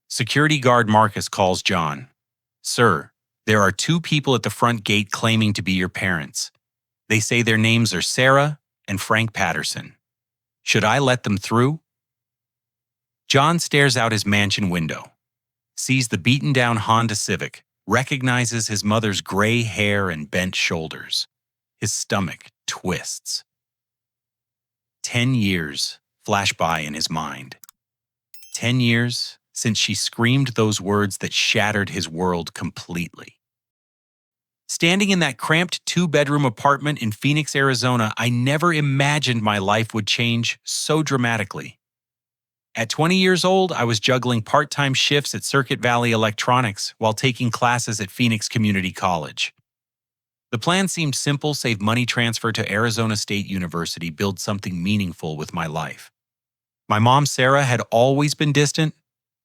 Security guard Marcus calls John. Sir, there are two people at the front gate claiming to be your parents. They say their names are Sarah and Frank Patterson. Should I let them through? John stares out his mansion window, sees the beaten-down Honda Civic, recognizes his mother's gray hair and bent shoulders. His stomach twists. 10 years flash by in his mind. 10 years since she screamed those words that shattered his world completely. Standing in that cramped two-bedroom apartment in Phoenix, Arizona, I never imagined my life would change so dramatically. At 20 years old, I was juggling part-time shifts at Circuit Valley Electronics while taking classes at Phoenix Community College. The plan seemed simple: save money, transfer to Arizona State University, build something meaningful with my life. My mom, Sarah, had always been distant,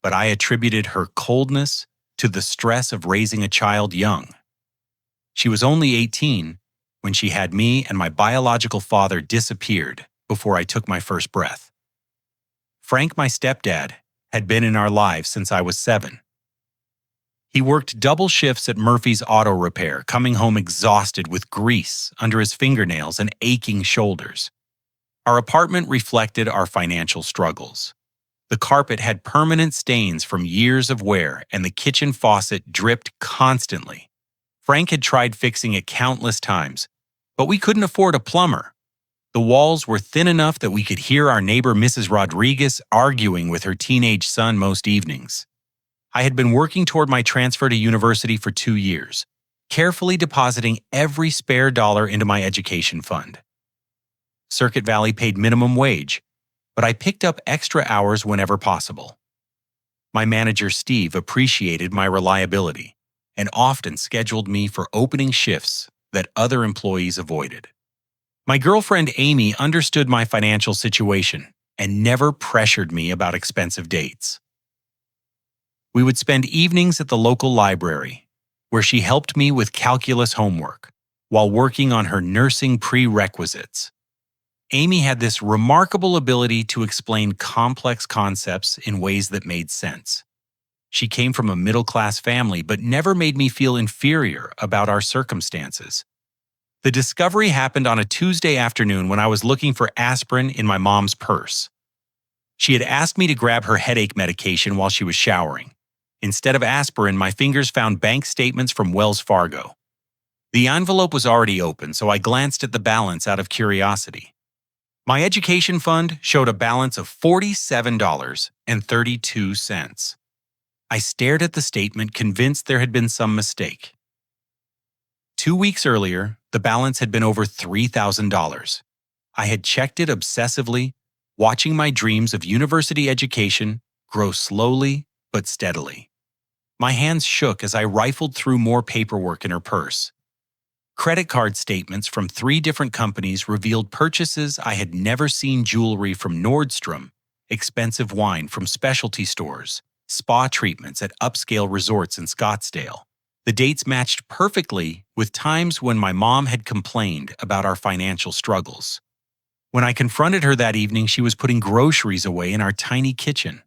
but I attributed her coldness to the stress of raising a child young. She was only 18 when she had me, and my biological father disappeared before I took my first breath. Frank, my stepdad, had been in our lives since I was 7. He worked double shifts at Murphy's Auto Repair, coming home exhausted with grease under his fingernails and aching shoulders. Our apartment reflected our financial struggles. The carpet had permanent stains from years of wear, and the kitchen faucet dripped constantly. Frank had tried fixing it countless times, but we couldn't afford a plumber. The walls were thin enough that we could hear our neighbor Mrs. Rodriguez arguing with her teenage son most evenings. I had been working toward my transfer to university for 2 years, carefully depositing every spare dollar into my education fund. Circuit Valley paid minimum wage, but I picked up extra hours whenever possible. My manager, Steve, appreciated my reliability and often scheduled me for opening shifts that other employees avoided. My girlfriend, Amy, understood my financial situation and never pressured me about expensive dates. We would spend evenings at the local library, where she helped me with calculus homework while working on her nursing prerequisites. Amy had this remarkable ability to explain complex concepts in ways that made sense. She came from a middle-class family but never made me feel inferior about our circumstances. The discovery happened on a Tuesday afternoon when I was looking for aspirin in my mom's purse. She had asked me to grab her headache medication while she was showering. Instead of aspirin, my fingers found bank statements from Wells Fargo. The envelope was already open, so I glanced at the balance out of curiosity. My education fund showed a balance of $47.32. I stared at the statement, convinced there had been some mistake. 2 weeks earlier, the balance had been over $3,000. I had checked it obsessively, watching my dreams of university education grow slowly but steadily. My hands shook as I rifled through more paperwork in her purse. Credit card statements from 3 different companies revealed purchases I had never seen: jewelry from Nordstrom, expensive wine from specialty stores, spa treatments at upscale resorts in Scottsdale. The dates matched perfectly with times when my mom had complained about our financial struggles. When I confronted her that evening, she was putting groceries away in our tiny kitchen.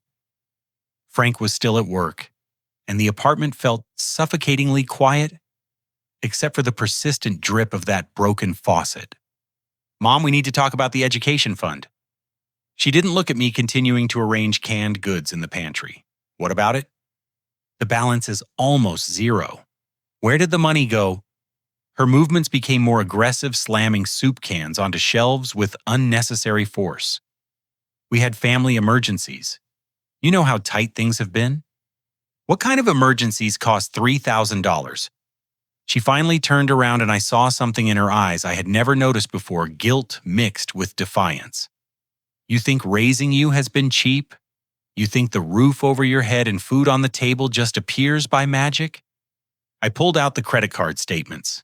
Frank was still at work, and the apartment felt suffocatingly quiet, except for the persistent drip of that broken faucet. "Mom, we need to talk about the education fund." She didn't look at me, continuing to arrange canned goods in the pantry. "What about it?" "The balance is almost zero. Where did the money go?" Her movements became more aggressive, slamming soup cans onto shelves with unnecessary force. "We had family emergencies. You know how tight things have been." "What kind of emergencies cost $3,000? She finally turned around, and I saw something in her eyes I had never noticed before: guilt mixed with defiance. "You think raising you has been cheap? You think the roof over your head and food on the table just appears by magic?" I pulled out the credit card statements.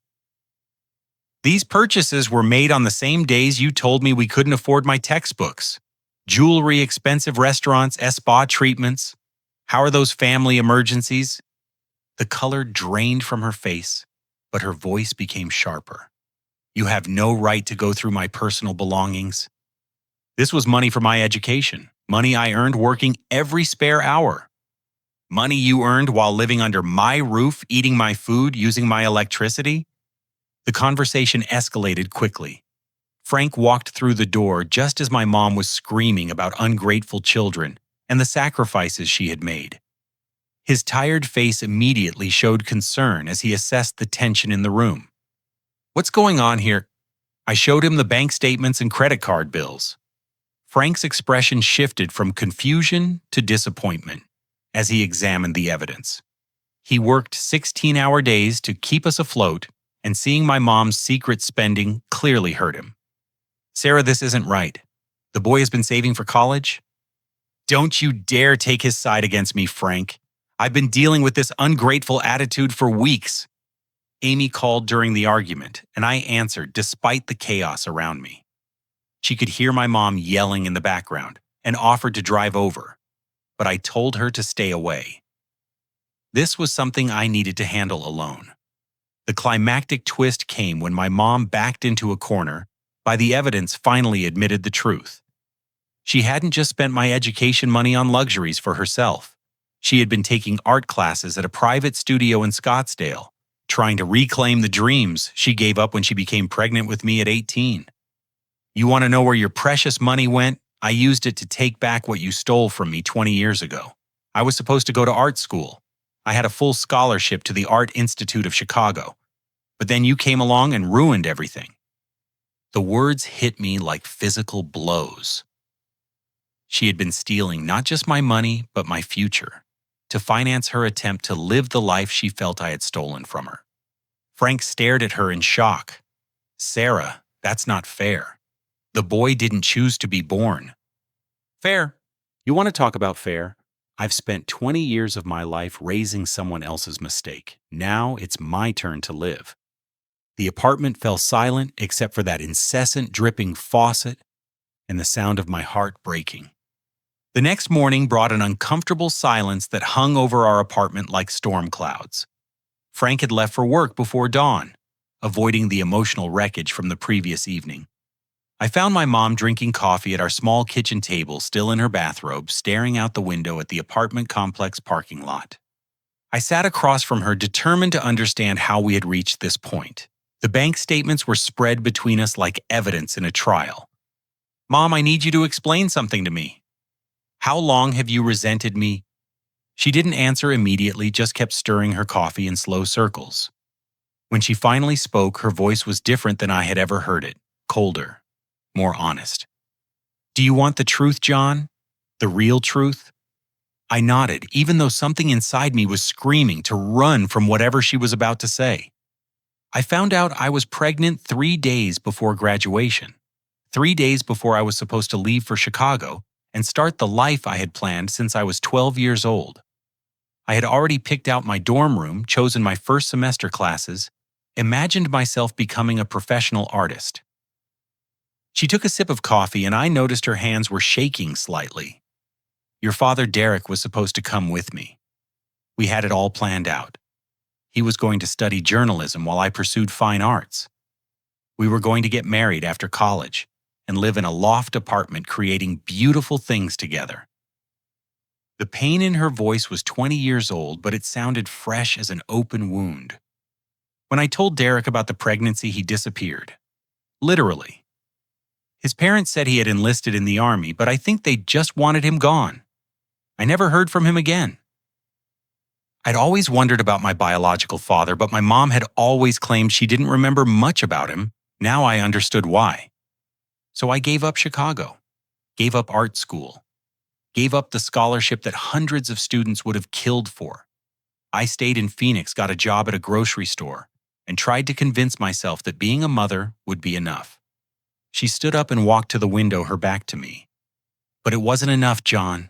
"These purchases were made on the same days you told me we couldn't afford my textbooks. Jewelry, expensive restaurants, spa treatments. How are those family emergencies?" The color drained from her face, but her voice became sharper. "You have no right to go through my personal belongings. This was money for my education, money I earned working every spare hour. Money you earned while living under my roof, eating my food, using my electricity? The conversation escalated quickly. Frank walked through the door just as my mom was screaming about ungrateful children and the sacrifices she had made. His tired face immediately showed concern as he assessed the tension in the room. "What's going on here?" I showed him the bank statements and credit card bills. Frank's expression shifted from confusion to disappointment as he examined the evidence. He worked 16-hour days to keep us afloat, and seeing my mom's secret spending clearly hurt him. "Sarah, this isn't right. The boy has been saving for college." "Don't you dare take his side against me, Frank. I've been dealing with this ungrateful attitude for weeks." Amy called during the argument, and I answered despite the chaos around me. She could hear my mom yelling in the background and offered to drive over, but I told her to stay away. This was something I needed to handle alone. The climactic twist came when my mom backed into a corner, by the evidence finally admitted the truth. She hadn't just spent my education money on luxuries for herself. She had been taking art classes at a private studio in Scottsdale, trying to reclaim the dreams she gave up when she became pregnant with me at 18. "You want to know where your precious money went? I used it to take back what you stole from me 20 years ago. I was supposed to go to art school. I had a full scholarship to the Art Institute of Chicago. But then you came along and ruined everything." The words hit me like physical blows. She had been stealing not just my money, but my future, to finance her attempt to live the life she felt I had stolen from her. Frank stared at her in shock. "Sarah, that's not fair. The boy didn't choose to be born." "Fair? You want to talk about fair? I've spent 20 years of my life raising someone else's mistake. Now it's my turn to live." The apartment fell silent except for that incessant dripping faucet and the sound of my heart breaking. The next morning brought an uncomfortable silence that hung over our apartment like storm clouds. Frank had left for work before dawn, avoiding the emotional wreckage from the previous evening. I found my mom drinking coffee at our small kitchen table, still in her bathrobe, staring out the window at the apartment complex parking lot. I sat across from her, determined to understand how we had reached this point. The bank statements were spread between us like evidence in a trial. "Mom, I need you to explain something to me. How long have you resented me?" She didn't answer immediately, just kept stirring her coffee in slow circles. When she finally spoke, her voice was different than I had ever heard it, colder, more honest. "Do you want the truth, John? The real truth?" I nodded, even though something inside me was screaming to run from whatever she was about to say. "I found out I was pregnant 3 days before graduation, 3 days before I was supposed to leave for Chicago and start the life I had planned since I was 12 years old. I had already picked out my dorm room, chosen my first semester classes, imagined myself becoming a professional artist." She took a sip of coffee, and I noticed her hands were shaking slightly. "Your father, Derek, was supposed to come with me. We had it all planned out. He was going to study journalism while I pursued fine arts. We were going to get married after college and live in a loft apartment creating beautiful things together." The pain in her voice was 20 years old, but it sounded fresh as an open wound. When I told Derek about the pregnancy, he disappeared. Literally. His parents said he had enlisted in the army, but I think they just wanted him gone. I never heard from him again. I'd always wondered about my biological father, but my mom had always claimed she didn't remember much about him. Now I understood why. So I gave up Chicago, gave up art school, gave up the scholarship that hundreds of students would have killed for. I stayed in Phoenix, got a job at a grocery store, and tried to convince myself that being a mother would be enough. She stood up and walked to the window, her back to me. "But it wasn't enough, John.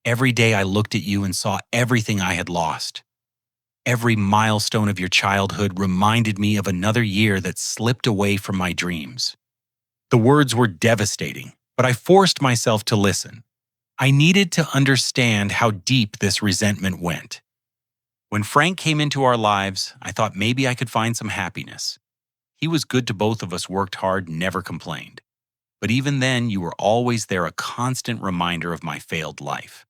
Every day I looked at you and saw everything I had lost. Every milestone of your childhood reminded me of another year that slipped away from my dreams." The words were devastating, but I forced myself to listen. I needed to understand how deep this resentment went. When Frank came into our lives, I thought maybe I could find some happiness. He was good to both of us, worked hard, never complained. But even then, you were always there, a constant reminder of my failed life.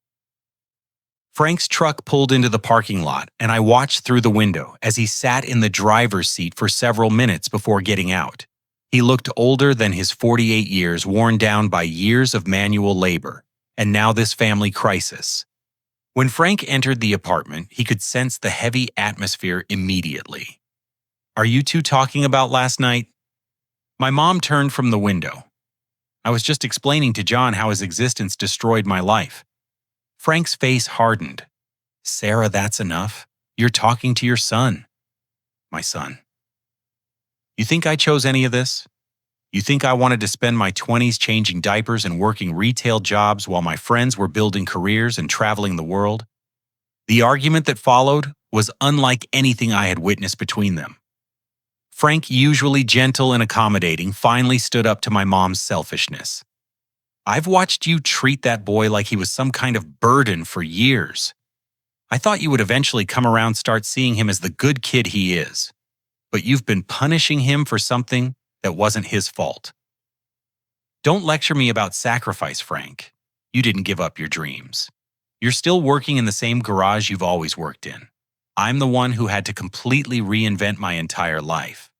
Frank's truck pulled into the parking lot, and I watched through the window as he sat in the driver's seat for several minutes before getting out. He looked older than his 48 years, worn down by years of manual labor, and now this family crisis. When Frank entered the apartment, he could sense the heavy atmosphere immediately. "Are you two talking about last night?" My mom turned from the window. "I was just explaining to John how his existence destroyed my life." Frank's face hardened. "Sarah, that's enough. You're talking to your son." "My son." "You think I chose any of this? You think I wanted to spend my 20s changing diapers and working retail jobs while my friends were building careers and traveling the world?" The argument that followed was unlike anything I had witnessed between them. Frank, usually gentle and accommodating, finally stood up to my mom's selfishness. "I've watched you treat that boy like he was some kind of burden for years. I thought you would eventually come around and start seeing him as the good kid he is. But you've been punishing him for something that wasn't his fault." "Don't lecture me about sacrifice, Frank. You didn't give up your dreams. You're still working in the same garage you've always worked in. I'm the one who had to completely reinvent my entire life."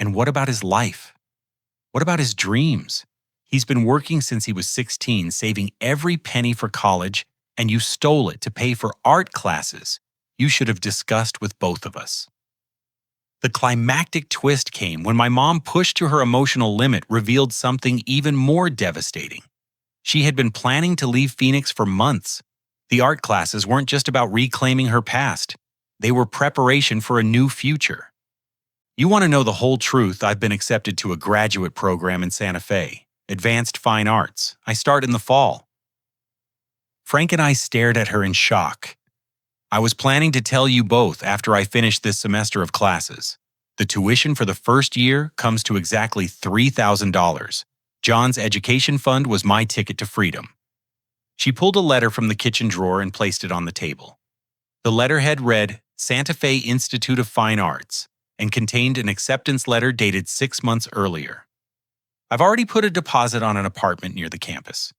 "And what about his life? What about his dreams? He's been working since he was 16, saving every penny for college, and you stole it to pay for art classes you should have discussed with both of us." The climactic twist came when my mom, pushed to her emotional limit, revealed something even more devastating. She had been planning to leave Phoenix for months. The art classes weren't just about reclaiming her past. They were preparation for a new future. "You want to know the whole truth? I've been accepted to a graduate program in Santa Fe, Advanced Fine Arts. I start in the fall." Frank and I stared at her in shock. "I was planning to tell you both after I finished this semester of classes. The tuition for the first year comes to exactly $3,000. John's education fund was my ticket to freedom." She pulled a letter from the kitchen drawer and placed it on the table. The letterhead read Santa Fe Institute of Fine Arts and contained an acceptance letter dated 6 months earlier. "I've already put a deposit on an apartment near the campus.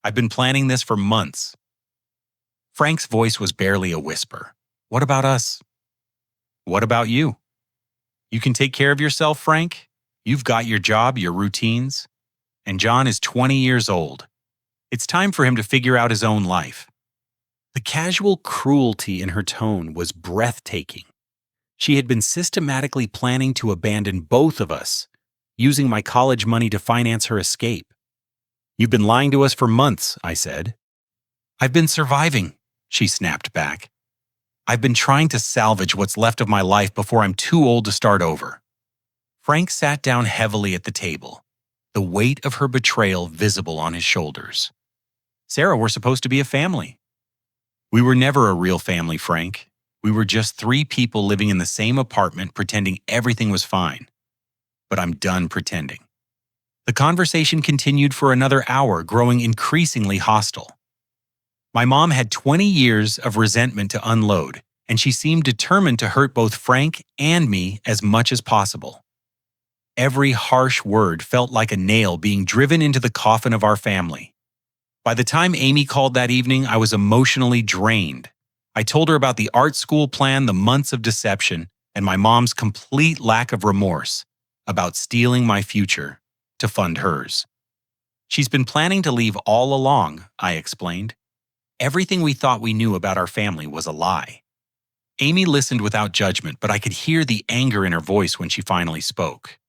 I've been planning this for months." Frank's voice was barely a whisper. "What about us? What about you? You can take care of yourself, Frank. You've got your job, your routines. And John is 20 years old. It's time for him to figure out his own life." The casual cruelty in her tone was breathtaking. She had been systematically planning to abandon both of us, using my college money to finance her escape. "You've been lying to us for months," I said. "I've been surviving," she snapped back. "I've been trying to salvage what's left of my life before I'm too old to start over." Frank sat down heavily at the table, the weight of her betrayal visible on his shoulders. "Sarah, we're supposed to be a family." "We were never a real family, Frank. We were just 3 people living in the same apartment pretending everything was fine. But I'm done pretending." The conversation continued for another hour, growing increasingly hostile. My mom had 20 years of resentment to unload, and she seemed determined to hurt both Frank and me as much as possible. Every harsh word felt like a nail being driven into the coffin of our family. By the time Amy called that evening, I was emotionally drained. I told her about the art school plan, the months of deception, and my mom's complete lack of remorse about stealing my future to fund hers. "She's been planning to leave all along," I explained. "Everything we thought we knew about our family was a lie." Amy listened without judgment, but I could hear the anger in her voice when she finally spoke.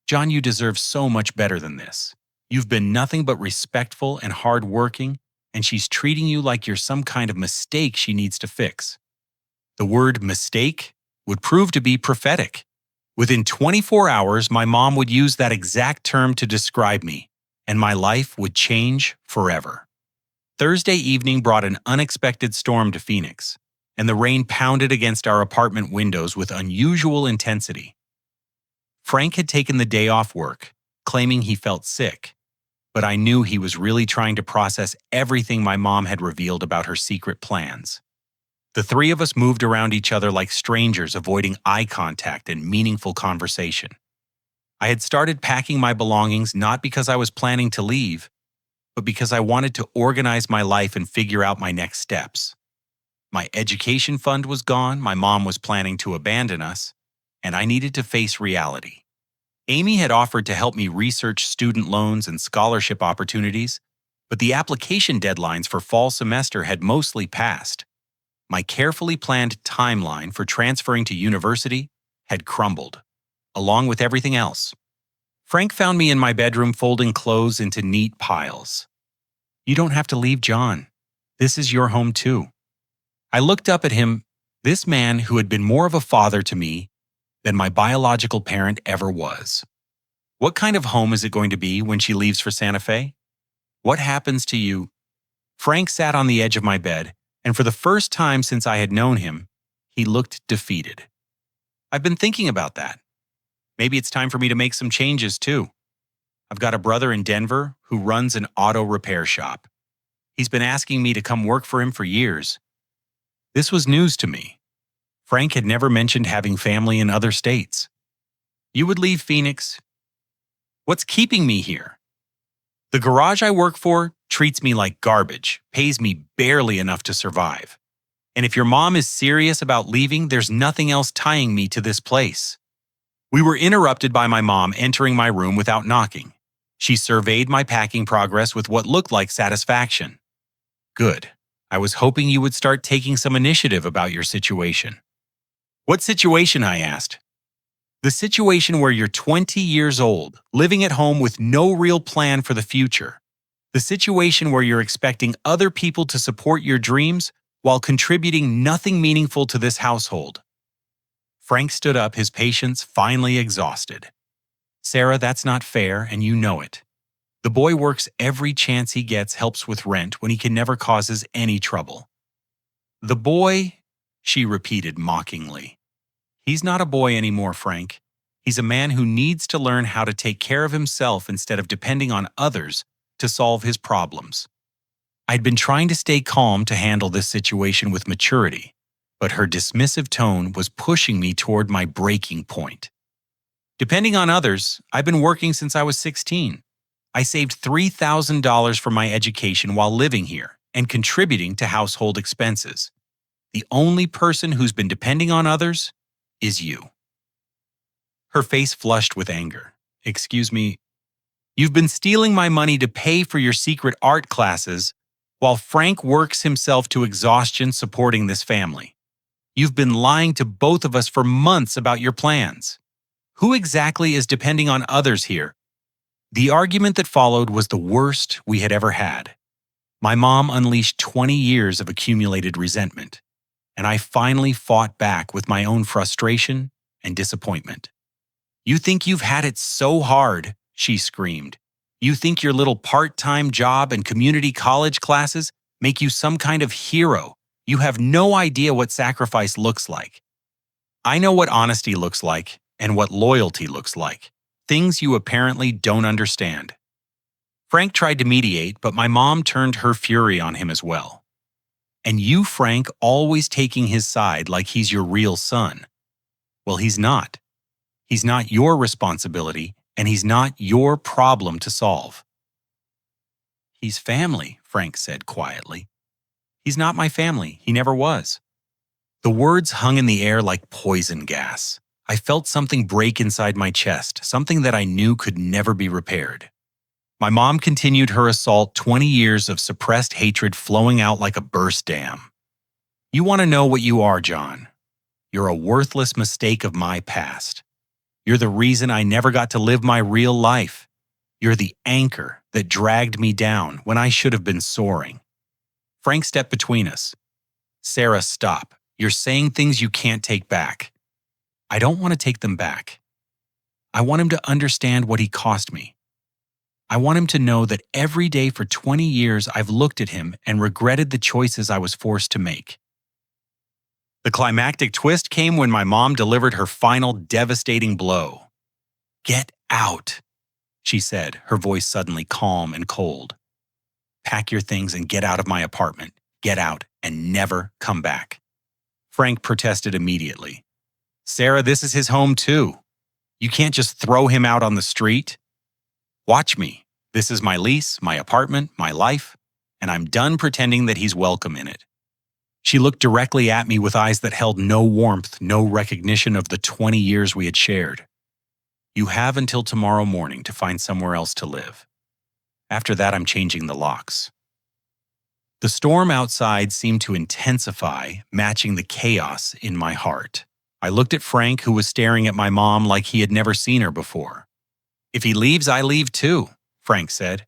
"John, you deserve so much better than this. You've been nothing but respectful and hardworking, and she's treating you like you're some kind of mistake she needs to fix." The word mistake would prove to be prophetic. Within 24 hours, my mom would use that exact term to describe me, and my life would change forever. Thursday evening brought an unexpected storm to Phoenix, and the rain pounded against our apartment windows with unusual intensity. Frank had taken the day off work, claiming he felt sick, but I knew he was really trying to process everything my mom had revealed about her secret plans. The 3 of us moved around each other like strangers, avoiding eye contact and meaningful conversation. I had started packing my belongings not because I was planning to leave, but because I wanted to organize my life and figure out my next steps. My education fund was gone, my mom was planning to abandon us, and I needed to face reality. Amy had offered to help me research student loans and scholarship opportunities, but the application deadlines for fall semester had mostly passed. My carefully planned timeline for transferring to university had crumbled, along with everything else. Frank found me in my bedroom folding clothes into neat piles. "You don't have to leave, John. This is your home too." I looked up at him, this man who had been more of a father to me than my biological parent ever was. "What kind of home is it going to be when she leaves for Santa Fe? What happens to you?" Frank sat on the edge of my bed, and for the first time since I had known him, he looked defeated. "I've been thinking about that. Maybe it's time for me to make some changes too. I've got a brother in Denver who runs an auto repair shop. He's been asking me to come work for him for years." This was news to me. Frank had never mentioned having family in other states. "You would leave Phoenix? What's keeping me here? The garage I work for treats me like garbage, pays me barely enough to survive. And if your mom is serious about leaving, there's nothing else tying me to this place." We were interrupted by my mom entering my room without knocking. She surveyed my packing progress with what looked like satisfaction. "Good. I was hoping you would start taking some initiative about your situation." "What situation?" I asked. "The situation where you're 20 years old, living at home with no real plan for the future. The situation where you're expecting other people to support your dreams while contributing nothing meaningful to this household." Frank stood up, his patience finally exhausted. "Sarah, that's not fair, and you know it. The boy works every chance he gets, helps with rent when he can never causes any trouble." "The boy?" she repeated mockingly. "He's not a boy anymore, Frank. He's a man who needs to learn how to take care of himself instead of depending on others to solve his problems." I'd been trying to stay calm to handle this situation with maturity, but her dismissive tone was pushing me toward my breaking point. "Depending on others, I've been working since I was 16. I saved $3,000 for my education while living here and contributing to household expenses. The only person who's been depending on others is you." Her face flushed with anger. "Excuse me, you've been stealing my money to pay for your secret art classes while Frank works himself to exhaustion supporting this family. You've been lying to both of us for months about your plans. Who exactly is depending on others here?" The argument that followed was the worst we had ever had. My mom unleashed 20 years of accumulated resentment, and I finally fought back with my own frustration and disappointment. "You think you've had it so hard," she screamed. "You think your little part-time job and community college classes make you some kind of hero. You have no idea what sacrifice looks like. I know what honesty looks like and what loyalty looks like. Things you apparently don't understand." Frank tried to mediate, but my mom turned her fury on him as well. "And you, Frank, always taking his side like he's your real son. Well, he's not. He's not your responsibility, and he's not your problem to solve." "He's family," Frank said quietly. "He's not my family. He never was." The words hung in the air like poison gas. I felt something break inside my chest, something that I knew could never be repaired. My mom continued her assault, 20 years of suppressed hatred flowing out like a burst dam. "You want to know what you are, John? You're a worthless mistake of my past. You're the reason I never got to live my real life. You're the anchor that dragged me down when I should have been soaring." Frank stepped between us. "Sarah, stop. You're saying things you can't take back." "I don't want to take them back. I want him to understand what he cost me. I want him to know that every day for 20 years I've looked at him and regretted the choices I was forced to make." The climactic twist came when my mom delivered her final devastating blow. "Get out," she said, her voice suddenly calm and cold. "Pack your things and get out of my apartment. Get out and never come back." Frank protested immediately. "Sarah, this is his home too. You can't just throw him out on the street. Watch me. This is my lease, my apartment, my life, and I'm done pretending that he's welcome in it." She looked directly at me with eyes that held no warmth, no recognition of the 20 years we had shared. You have until tomorrow morning to find somewhere else to live. After that, I'm changing the locks. The storm outside seemed to intensify, matching the chaos in my heart. I looked at Frank, who was staring at my mom like he had never seen her before. If he leaves, I leave too, Frank said.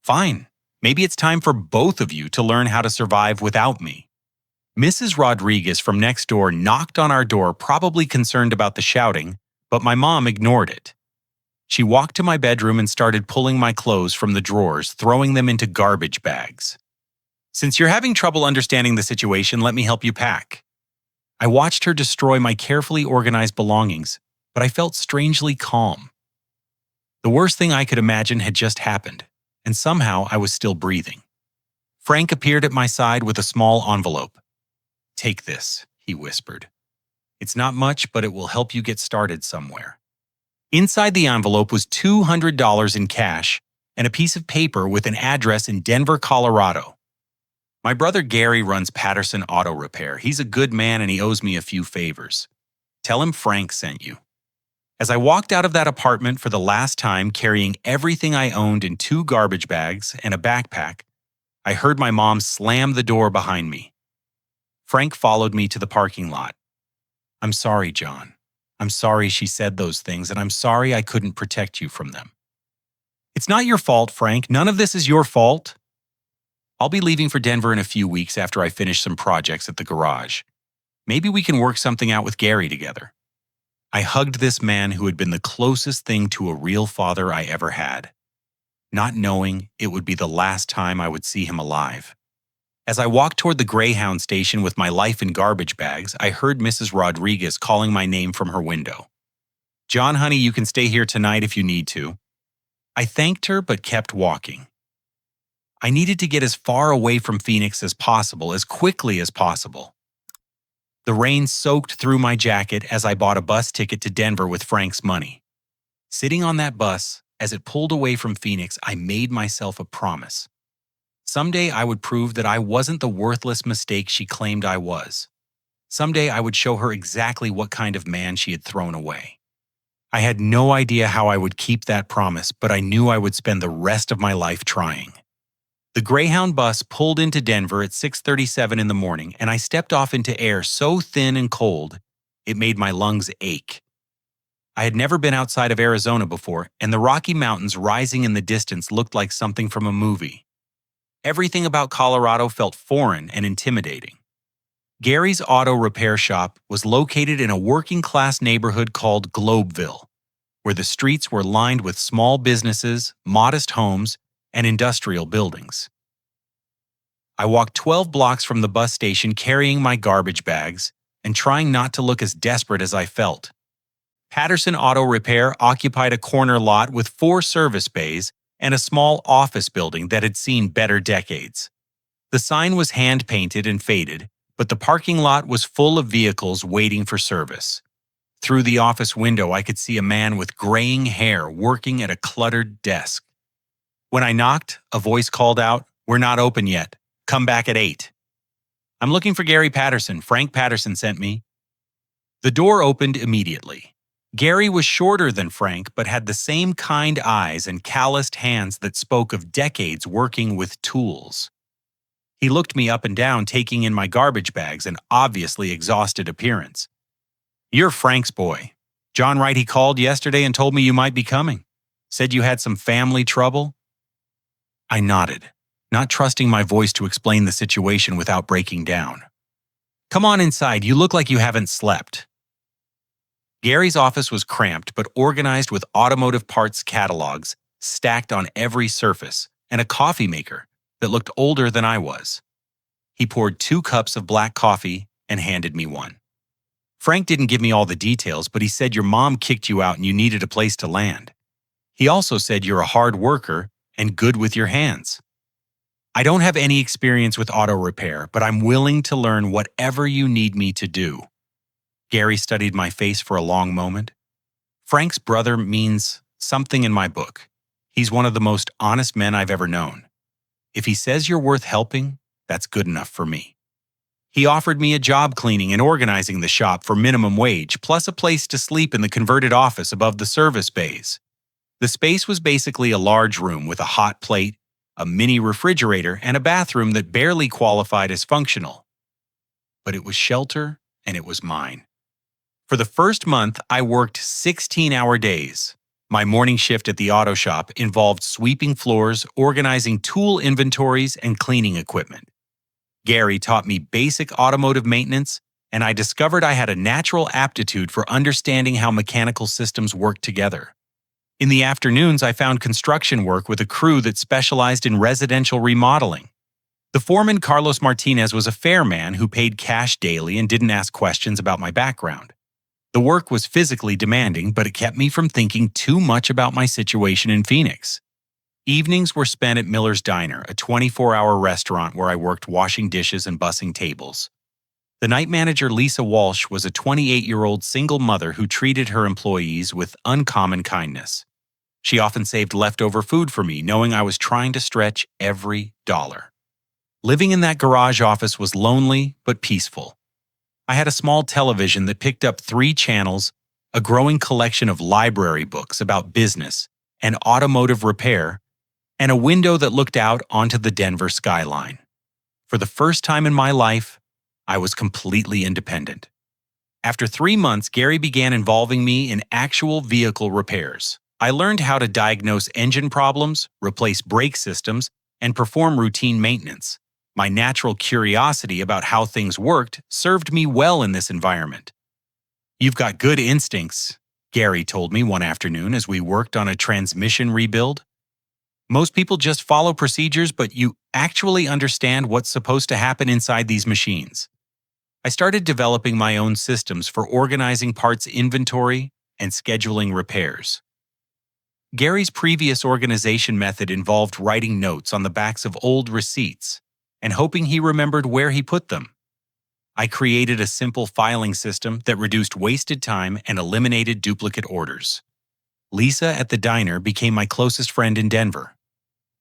Fine. Maybe it's time for both of you to learn how to survive without me. Mrs. Rodriguez from next door knocked on our door, probably concerned about the shouting, but my mom ignored it. She walked to my bedroom and started pulling my clothes from the drawers, throwing them into garbage bags. Since you're having trouble understanding the situation, let me help you pack. I watched her destroy my carefully organized belongings, but I felt strangely calm. The worst thing I could imagine had just happened, and somehow I was still breathing. Frank appeared at my side with a small envelope. Take this, he whispered. It's not much, but it will help you get started somewhere. Inside the envelope was $200 in cash and a piece of paper with an address in Denver, Colorado. My brother Gary runs Patterson Auto Repair. He's a good man and he owes me a few favors. Tell him Frank sent you. As I walked out of that apartment for the last time, carrying everything I owned in 2 garbage bags and a backpack, I heard my mom slam the door behind me. Frank followed me to the parking lot. I'm sorry, John. I'm sorry she said those things, and I'm sorry I couldn't protect you from them. It's not your fault, Frank. None of this is your fault. I'll be leaving for Denver in a few weeks after I finish some projects at the garage. Maybe we can work something out with Gary together. I hugged this man who had been the closest thing to a real father I ever had, not knowing it would be the last time I would see him alive. As I walked toward the Greyhound station with my life in garbage bags, I heard Mrs. Rodriguez calling my name from her window. John, honey, you can stay here tonight if you need to. I thanked her but kept walking. I needed to get as far away from Phoenix as possible, as quickly as possible. The rain soaked through my jacket as I bought a bus ticket to Denver with Frank's money. Sitting on that bus, as it pulled away from Phoenix, I made myself a promise. Someday I would prove that I wasn't the worthless mistake she claimed I was. Someday I would show her exactly what kind of man she had thrown away. I had no idea how I would keep that promise, but I knew I would spend the rest of my life trying. The Greyhound bus pulled into Denver at 6:37 in the morning, and I stepped off into air so thin and cold, it made my lungs ache. I had never been outside of Arizona before, and the Rocky Mountains rising in the distance looked like something from a movie. Everything about Colorado felt foreign and intimidating. Gary's auto repair shop was located in a working-class neighborhood called Globeville, where the streets were lined with small businesses, modest homes, and industrial buildings. I walked 12 blocks from the bus station carrying my garbage bags and trying not to look as desperate as I felt. Patterson Auto Repair occupied a corner lot with 4 service bays and a small office building that had seen better decades. The sign was hand-painted and faded, but the parking lot was full of vehicles waiting for service. Through the office window, I could see a man with graying hair working at a cluttered desk. When I knocked, a voice called out, "We're not open yet. Come back at 8. "I'm looking for Gary Patterson. Frank Patterson sent me." The door opened immediately. Gary was shorter than Frank, but had the same kind eyes and calloused hands that spoke of decades working with tools. He looked me up and down, taking in my garbage bags, an obviously exhausted appearance. "You're Frank's boy. John Wright, he called yesterday and told me you might be coming. Said you had some family trouble." I nodded, not trusting my voice to explain the situation without breaking down. "Come on inside, you look like you haven't slept." Gary's office was cramped but organized with automotive parts catalogs stacked on every surface and a coffee maker that looked older than I was. He poured 2 cups of black coffee and handed me one. "Frank didn't give me all the details, but he said your mom kicked you out and you needed a place to land. He also said you're a hard worker and good with your hands. I don't have any experience with auto repair, but I'm willing to learn whatever you need me to do." Gary studied my face for a long moment. "Frank's brother means something in my book. He's one of the most honest men I've ever known. If he says you're worth helping, that's good enough for me." He offered me a job cleaning and organizing the shop for minimum wage, plus a place to sleep in the converted office above the service bays. The space was basically a large room with a hot plate, a mini refrigerator, and a bathroom that barely qualified as functional. But it was shelter, and it was mine. For the first month, I worked 16-hour days. My morning shift at the auto shop involved sweeping floors, organizing tool inventories, and cleaning equipment. Gary taught me basic automotive maintenance, and I discovered I had a natural aptitude for understanding how mechanical systems work together. In the afternoons, I found construction work with a crew that specialized in residential remodeling. The foreman, Carlos Martinez, was a fair man who paid cash daily and didn't ask questions about my background. The work was physically demanding, but it kept me from thinking too much about my situation in Phoenix. Evenings were spent at Miller's Diner, a 24-hour restaurant where I worked washing dishes and bussing tables. The night manager, Lisa Walsh, was a 28-year-old single mother who treated her employees with uncommon kindness. She often saved leftover food for me, knowing I was trying to stretch every dollar. Living in that garage office was lonely but peaceful. I had a small television that picked up 3 channels, a growing collection of library books about business and automotive repair, and a window that looked out onto the Denver skyline. For the first time in my life, I was completely independent. After 3 months, Gary began involving me in actual vehicle repairs. I learned how to diagnose engine problems, replace brake systems, and perform routine maintenance. My natural curiosity about how things worked served me well in this environment. "You've got good instincts," Gary told me one afternoon as we worked on a transmission rebuild. "Most people just follow procedures, but you actually understand what's supposed to happen inside these machines." I started developing my own systems for organizing parts inventory and scheduling repairs. Gary's previous organization method involved writing notes on the backs of old receipts and hoping he remembered where he put them. I created a simple filing system that reduced wasted time and eliminated duplicate orders. Lisa at the diner became my closest friend in Denver.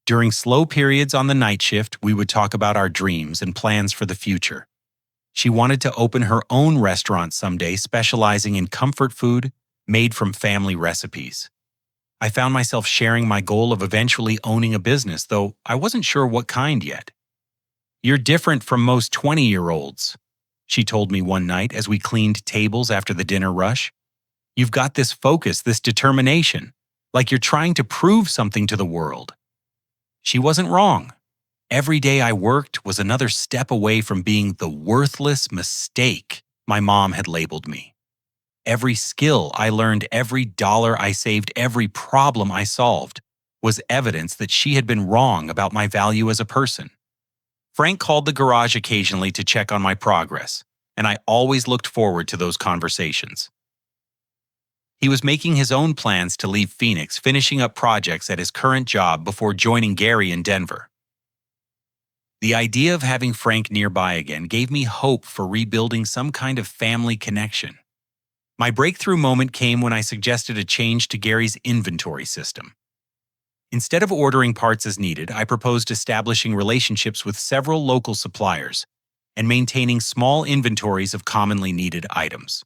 During slow periods on the night shift, we would talk about our dreams and plans for the future. She wanted to open her own restaurant someday, specializing in comfort food made from family recipes. I found myself sharing my goal of eventually owning a business, though I wasn't sure what kind yet. "You're different from most 20-year-olds," she told me one night as we cleaned tables after the dinner rush. "You've got this focus, this determination, like you're trying to prove something to the world." She wasn't wrong. Every day I worked was another step away from being the worthless mistake my mom had labeled me. Every skill I learned, every dollar I saved, every problem I solved was evidence that she had been wrong about my value as a person. Frank called the garage occasionally to check on my progress, and I always looked forward to those conversations. He was making his own plans to leave Phoenix, finishing up projects at his current job before joining Gary in Denver. The idea of having Frank nearby again gave me hope for rebuilding some kind of family connection. My breakthrough moment came when I suggested a change to Gary's inventory system. Instead of ordering parts as needed, I proposed establishing relationships with several local suppliers and maintaining small inventories of commonly needed items.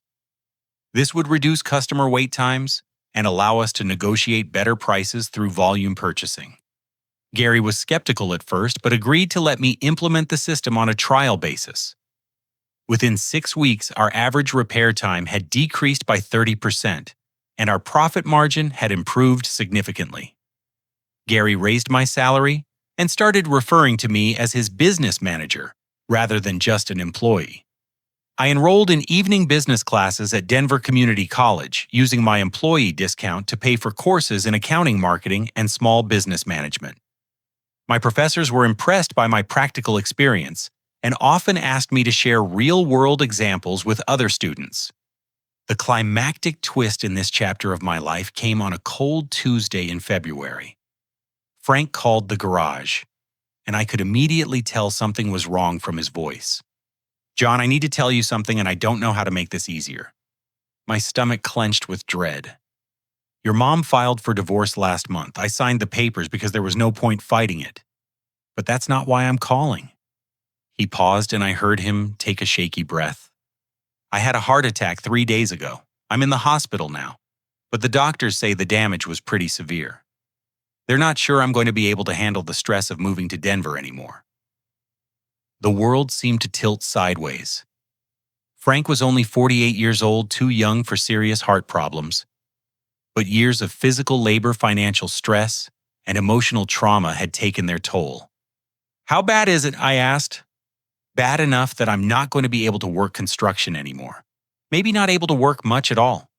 This would reduce customer wait times and allow us to negotiate better prices through volume purchasing. Gary was skeptical at first, but agreed to let me implement the system on a trial basis. Within 6 weeks, our average repair time had decreased by 30%, and our profit margin had improved significantly. Gary raised my salary and started referring to me as his business manager rather than just an employee. I enrolled in evening business classes at Denver Community College, using my employee discount to pay for courses in accounting, marketing, and small business management. My professors were impressed by my practical experience and often asked me to share real-world examples with other students. The climactic twist in this chapter of my life came on a cold Tuesday in February. Frank called the garage, and I could immediately tell something was wrong from his voice. "John, I need to tell you something, and I don't know how to make this easier." My stomach clenched with dread. "Your mom filed for divorce last month. I signed the papers because there was no point fighting it. But that's not why I'm calling." He paused and I heard him take a shaky breath. I had a heart attack 3 days ago. I'm in the hospital now, but the doctors say the damage was pretty severe. They're not sure I'm going to be able to handle the stress of moving to Denver anymore. The world seemed to tilt sideways. Frank was only 48 years old, too young for serious heart problems. But years of physical labor, financial stress, and emotional trauma had taken their toll. "How bad is it?" I asked. "Bad enough that I'm not going to be able to work construction anymore. Maybe not able to work much at all."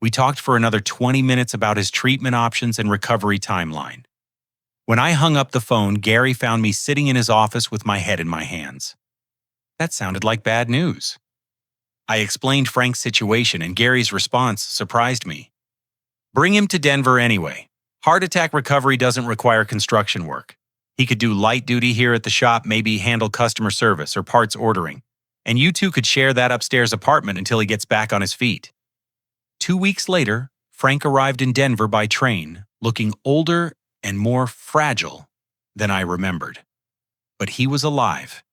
We talked for another 20 minutes about his treatment options and recovery timeline. When I hung up the phone, Gary found me sitting in his office with my head in my hands. That sounded like bad news. I explained Frank's situation, and Gary's response surprised me. "Bring him to Denver anyway. Heart attack recovery doesn't require construction work. He could do light duty here at the shop, maybe handle customer service or parts ordering. And you two could share that upstairs apartment until he gets back on his feet." 2 weeks later, Frank arrived in Denver by train, looking older and more fragile than I remembered. But he was alive,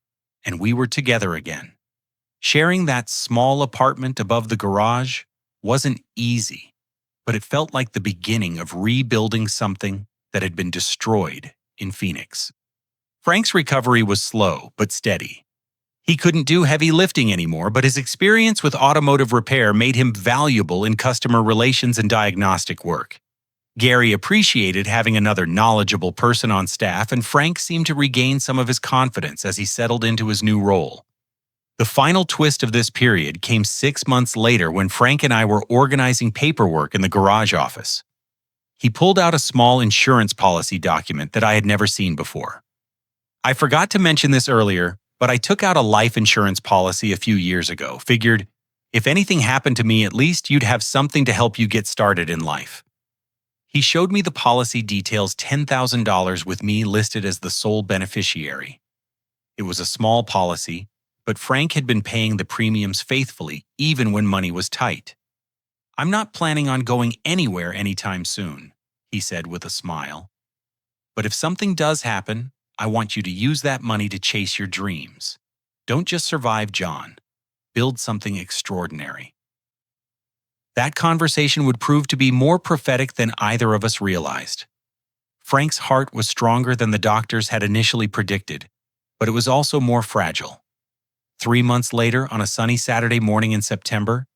and we were together again. Sharing that small apartment above the garage wasn't easy, but it felt like the beginning of rebuilding something that had been destroyed in Phoenix. Frank's recovery was slow but steady. He couldn't do heavy lifting anymore, but his experience with automotive repair made him valuable in customer relations and diagnostic work. Gary appreciated having another knowledgeable person on staff, and Frank seemed to regain some of his confidence as he settled into his new role. The final twist of this period came 6 months later when Frank and I were organizing paperwork in the garage office. He pulled out a small insurance policy document that I had never seen before. "I forgot to mention this earlier, but I took out a life insurance policy a few years ago. Figured, if anything happened to me, at least you'd have something to help you get started in life." He showed me the policy details, $10,000 with me listed as the sole beneficiary. It was a small policy, but Frank had been paying the premiums faithfully, even when money was tight. "I'm not planning on going anywhere anytime soon," he said with a smile. "But if something does happen, I want you to use that money to chase your dreams. Don't just survive, John. Build something extraordinary." That conversation would prove to be more prophetic than either of us realized. Frank's heart was stronger than the doctors had initially predicted, but it was also more fragile. 3 months later, on a sunny Saturday morning in September,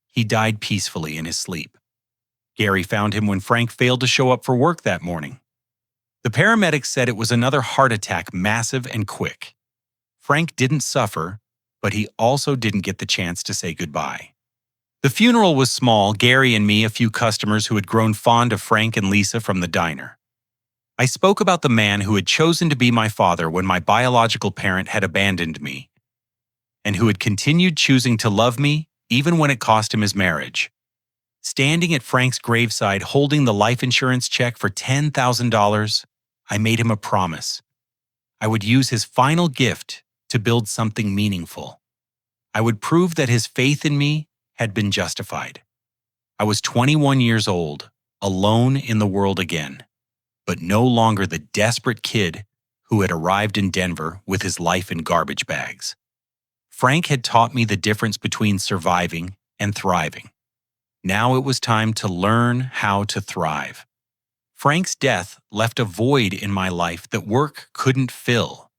he died peacefully in his sleep. Gary found him when Frank failed to show up for work that morning. The paramedics said it was another heart attack, massive and quick. Frank didn't suffer, but he also didn't get the chance to say goodbye. The funeral was small, Gary and me, a few customers who had grown fond of Frank and Lisa from the diner. I spoke about the man who had chosen to be my father when my biological parent had abandoned me, and who had continued choosing to love me even when it cost him his marriage. Standing at Frank's graveside holding the life insurance check for $10,000, I made him a promise. I would use his final gift to build something meaningful. I would prove that his faith in me had been justified. I was 21 years old, alone in the world again, but no longer the desperate kid who had arrived in Denver with his life in garbage bags. Frank had taught me the difference between surviving and thriving. Now it was time to learn how to thrive. Frank's death left a void in my life that work couldn't fill,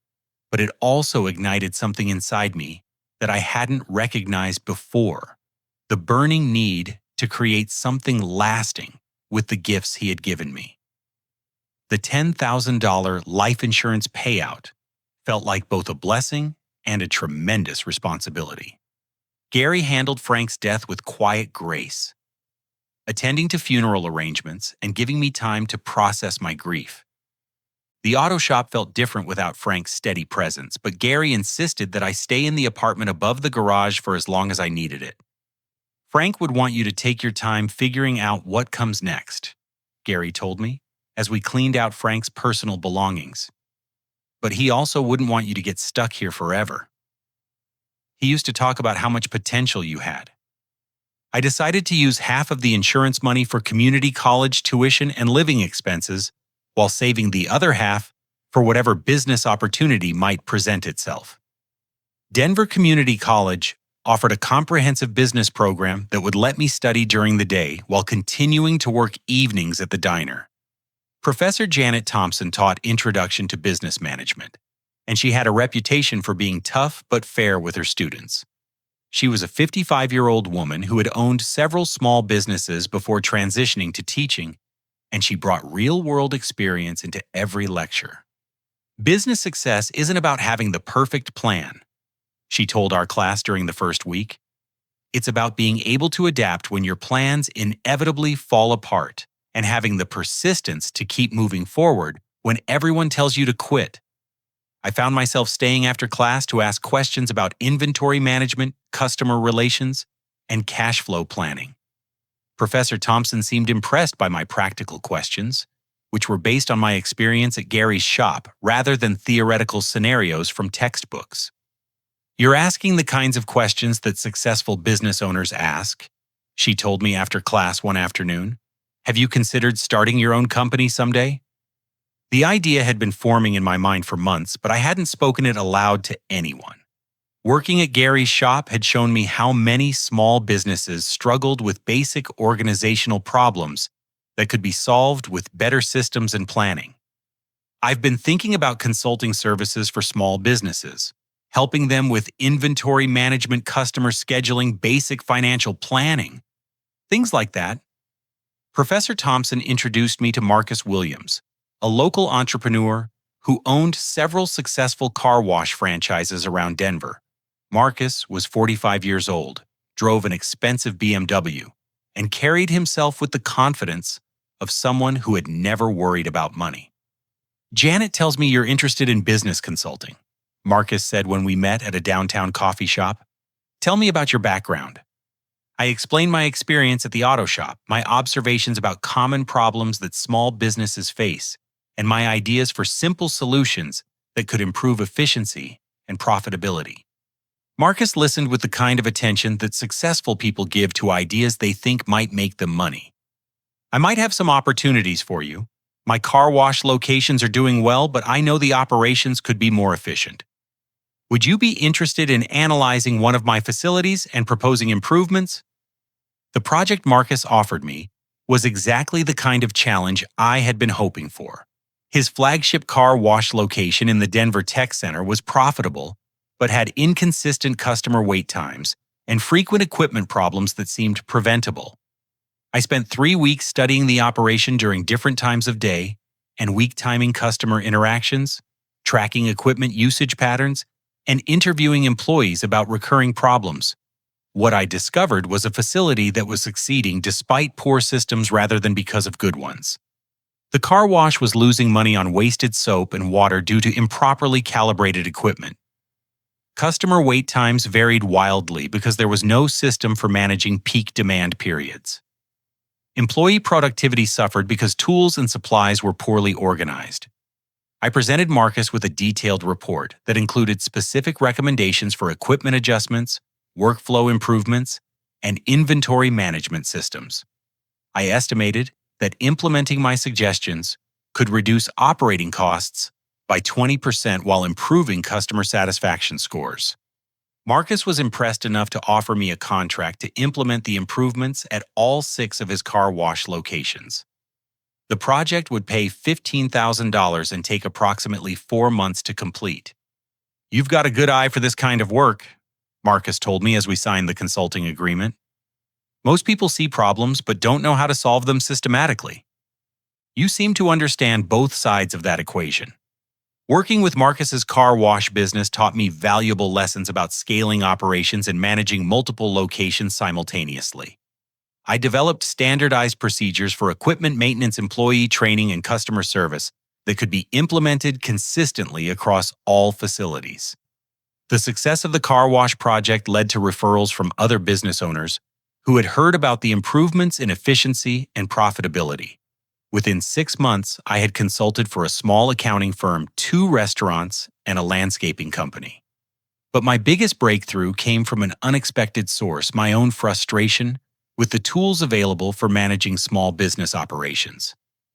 but it also ignited something inside me that I hadn't recognized before. The burning need to create something lasting with the gifts he had given me. The $10,000 life insurance payout felt like both a blessing and a tremendous responsibility. Gary handled Frank's death with quiet grace, attending to funeral arrangements and giving me time to process my grief. The auto shop felt different without Frank's steady presence, but Gary insisted that I stay in the apartment above the garage for as long as I needed it. "Frank would want you to take your time figuring out what comes next," Gary told me, as we cleaned out Frank's personal belongings. "But he also wouldn't want you to get stuck here forever. He used to talk about how much potential you had." I decided to use half of the insurance money for community college tuition and living expenses, while saving the other half for whatever business opportunity might present itself. Denver Community College offered a comprehensive business program that would let me study during the day while continuing to work evenings at the diner. Professor Janet Thompson taught Introduction to Business Management, and she had a reputation for being tough but fair with her students. She was a 55-year-old woman who had owned several small businesses before transitioning to teaching, and she brought real-world experience into every lecture. Business success isn't about having the perfect plan, she told our class during the first week. It's about being able to adapt when your plans inevitably fall apart and having the persistence to keep moving forward when everyone tells you to quit. I found myself staying after class to ask questions about inventory management, customer relations, and cash flow planning. Professor Thompson seemed impressed by my practical questions, which were based on my experience at Gary's shop rather than theoretical scenarios from textbooks. "You're asking the kinds of questions that successful business owners ask," she told me after class one afternoon. "Have you considered starting your own company someday?" The idea had been forming in my mind for months, but I hadn't spoken it aloud to anyone. Working at Gary's shop had shown me how many small businesses struggled with basic organizational problems that could be solved with better systems and planning. I've been thinking about consulting services for small businesses, helping them with inventory management, customer scheduling, basic financial planning, things like that. Professor Thompson introduced me to Marcus Williams, a local entrepreneur who owned several successful car wash franchises around Denver. Marcus was 45 years old, drove an expensive BMW, and carried himself with the confidence of someone who had never worried about money. "Janet tells me you're interested in business consulting," Marcus said when we met at a downtown coffee shop. "Tell me about your background." I explained my experience at the auto shop, my observations about common problems that small businesses face, and my ideas for simple solutions that could improve efficiency and profitability. Marcus listened with the kind of attention that successful people give to ideas they think might make them money. "I might have some opportunities for you. My car wash locations are doing well, but I know the operations could be more efficient. Would you be interested in analyzing one of my facilities and proposing improvements?" The project Marcus offered me was exactly the kind of challenge I had been hoping for. His flagship car wash location in the Denver Tech Center was profitable, but had inconsistent customer wait times and frequent equipment problems that seemed preventable. I spent 3 weeks studying the operation during different times of day and week timing customer interactions, tracking equipment usage patterns, and interviewing employees about recurring problems. What I discovered was a facility that was succeeding despite poor systems rather than because of good ones. The car wash was losing money on wasted soap and water due to improperly calibrated equipment. Customer wait times varied wildly because there was no system for managing peak demand periods. Employee productivity suffered because tools and supplies were poorly organized. I presented Marcus with a detailed report that included specific recommendations for equipment adjustments, workflow improvements, and inventory management systems. I estimated that implementing my suggestions could reduce operating costs by 20% while improving customer satisfaction scores. Marcus was impressed enough to offer me a contract to implement the improvements at all 6 of his car wash locations. The project would pay $15,000 and take approximately 4 months to complete. "You've got a good eye for this kind of work," Marcus told me as we signed the consulting agreement. "Most people see problems but don't know how to solve them systematically. You seem to understand both sides of that equation." Working with Marcus's car wash business taught me valuable lessons about scaling operations and managing multiple locations simultaneously. I developed standardized procedures for equipment maintenance, employee training, and customer service that could be implemented consistently across all facilities. The success of the car wash project led to referrals from other business owners who had heard about the improvements in efficiency and profitability. Within 6 months, I had consulted for a small accounting firm, 2 restaurants, and a landscaping company. But my biggest breakthrough came from an unexpected source: my own frustration with the tools available for managing small business operations.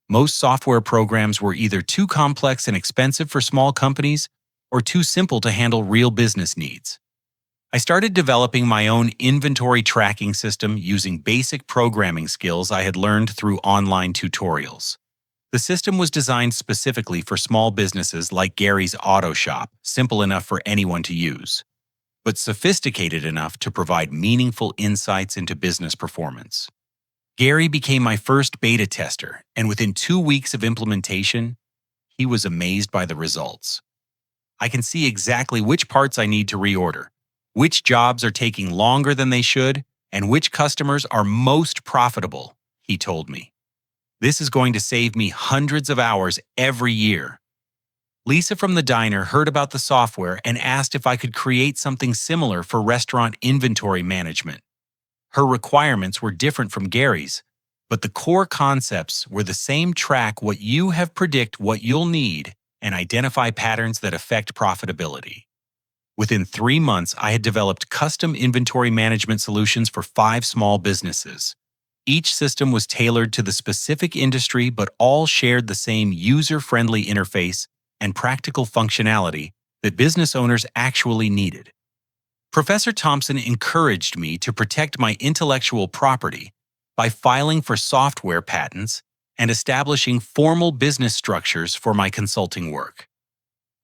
Most software programs were either too complex and expensive for small companies or too simple to handle real business needs. I started developing my own inventory tracking system using basic programming skills I had learned through online tutorials. The system was designed specifically for small businesses like Gary's Auto Shop, simple enough for anyone to use, but sophisticated enough to provide meaningful insights into business performance. Gary became my first beta tester, and within 2 weeks of implementation, he was amazed by the results. I can see exactly which parts I need to reorder, which jobs are taking longer than they should, and which customers are most profitable, he told me. This is going to save me hundreds of hours every year. Lisa from the diner heard about the software and asked if I could create something similar for restaurant inventory management. Her requirements were different from Gary's, but the core concepts were the same: track what you have, predict what you'll need, and identify patterns that affect profitability. Within 3 months, I had developed custom inventory management solutions for 5 small businesses. Each system was tailored to the specific industry, but all shared the same user-friendly interface and practical functionality that business owners actually needed. Professor Thompson encouraged me to protect my intellectual property by filing for software patents and establishing formal business structures for my consulting work.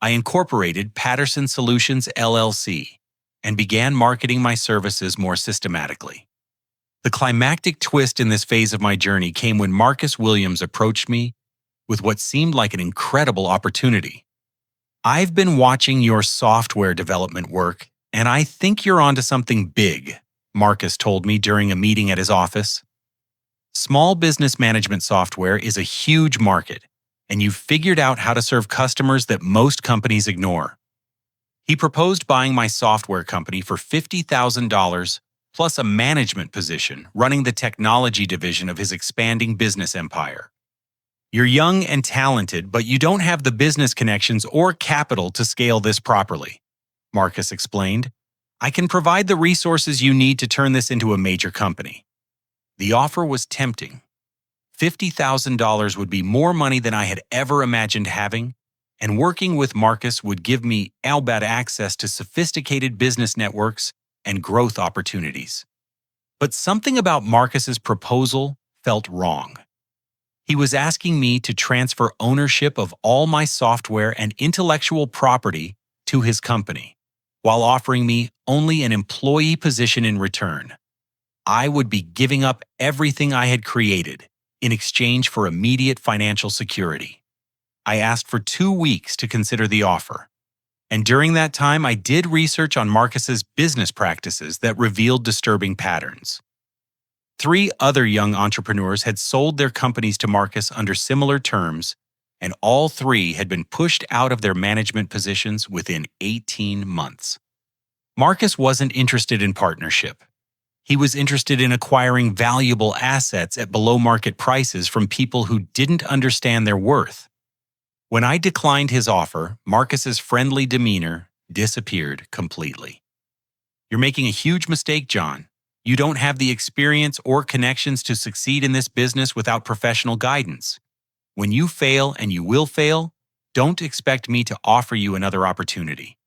I incorporated Patterson Solutions LLC and began marketing my services more systematically. The climactic twist in this phase of my journey came when Marcus Williams approached me with what seemed like an incredible opportunity. "I've been watching your software development work, and I think you're onto something big," Marcus told me during a meeting at his office. Small business management software is a huge market, and you've figured out how to serve customers that most companies ignore. He proposed buying my software company for $50,000 plus a management position running the technology division of his expanding business empire. "You're young and talented, but you don't have the business connections or capital to scale this properly," Marcus explained. "I can provide the resources you need to turn this into a major company." The offer was tempting. $50,000 would be more money than I had ever imagined having, and working with Marcus would give me access to sophisticated business networks and growth opportunities. But something about Marcus's proposal felt wrong. He was asking me to transfer ownership of all my software and intellectual property to his company, while offering me only an employee position in return. I would be giving up everything I had created in exchange for immediate financial security. I asked for 2 weeks to consider the offer, and during that time I did research on Marcus's business practices that revealed disturbing patterns. 3 other young entrepreneurs had sold their companies to Marcus under similar terms, and all 3 had been pushed out of their management positions within 18 months. Marcus wasn't interested in partnership. He was interested in acquiring valuable assets at below-market prices from people who didn't understand their worth. When I declined his offer, Marcus's friendly demeanor disappeared completely. "You're making a huge mistake, John. You don't have the experience or connections to succeed in this business without professional guidance. When you fail, and you will fail, don't expect me to offer you another opportunity."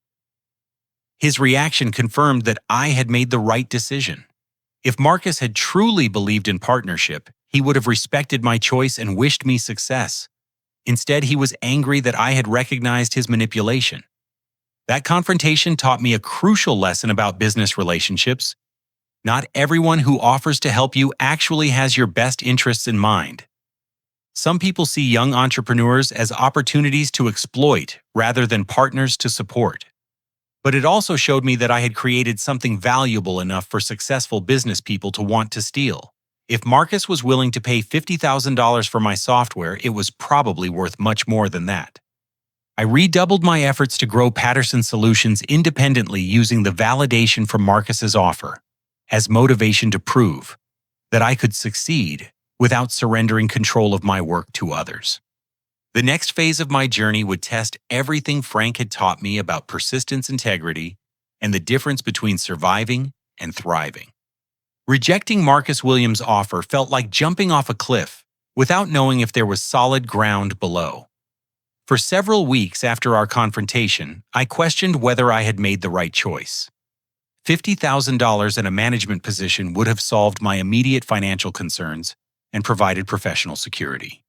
His reaction confirmed that I had made the right decision. If Marcus had truly believed in partnership, he would have respected my choice and wished me success. Instead, he was angry that I had recognized his manipulation. That confrontation taught me a crucial lesson about business relationships. Not everyone who offers to help you actually has your best interests in mind. Some people see young entrepreneurs as opportunities to exploit rather than partners to support. But it also showed me that I had created something valuable enough for successful business people to want to steal. If Marcus was willing to pay $50,000 for my software, it was probably worth much more than that. I redoubled my efforts to grow Patterson Solutions independently, using the validation from Marcus's offer as motivation to prove that I could succeed without surrendering control of my work to others. The next phase of my journey would test everything Frank had taught me about persistence, integrity, and the difference between surviving and thriving. Rejecting Marcus Williams' offer felt like jumping off a cliff without knowing if there was solid ground below. For several weeks after our confrontation, I questioned whether I had made the right choice. $50,000 in a management position would have solved my immediate financial concerns and provided professional security.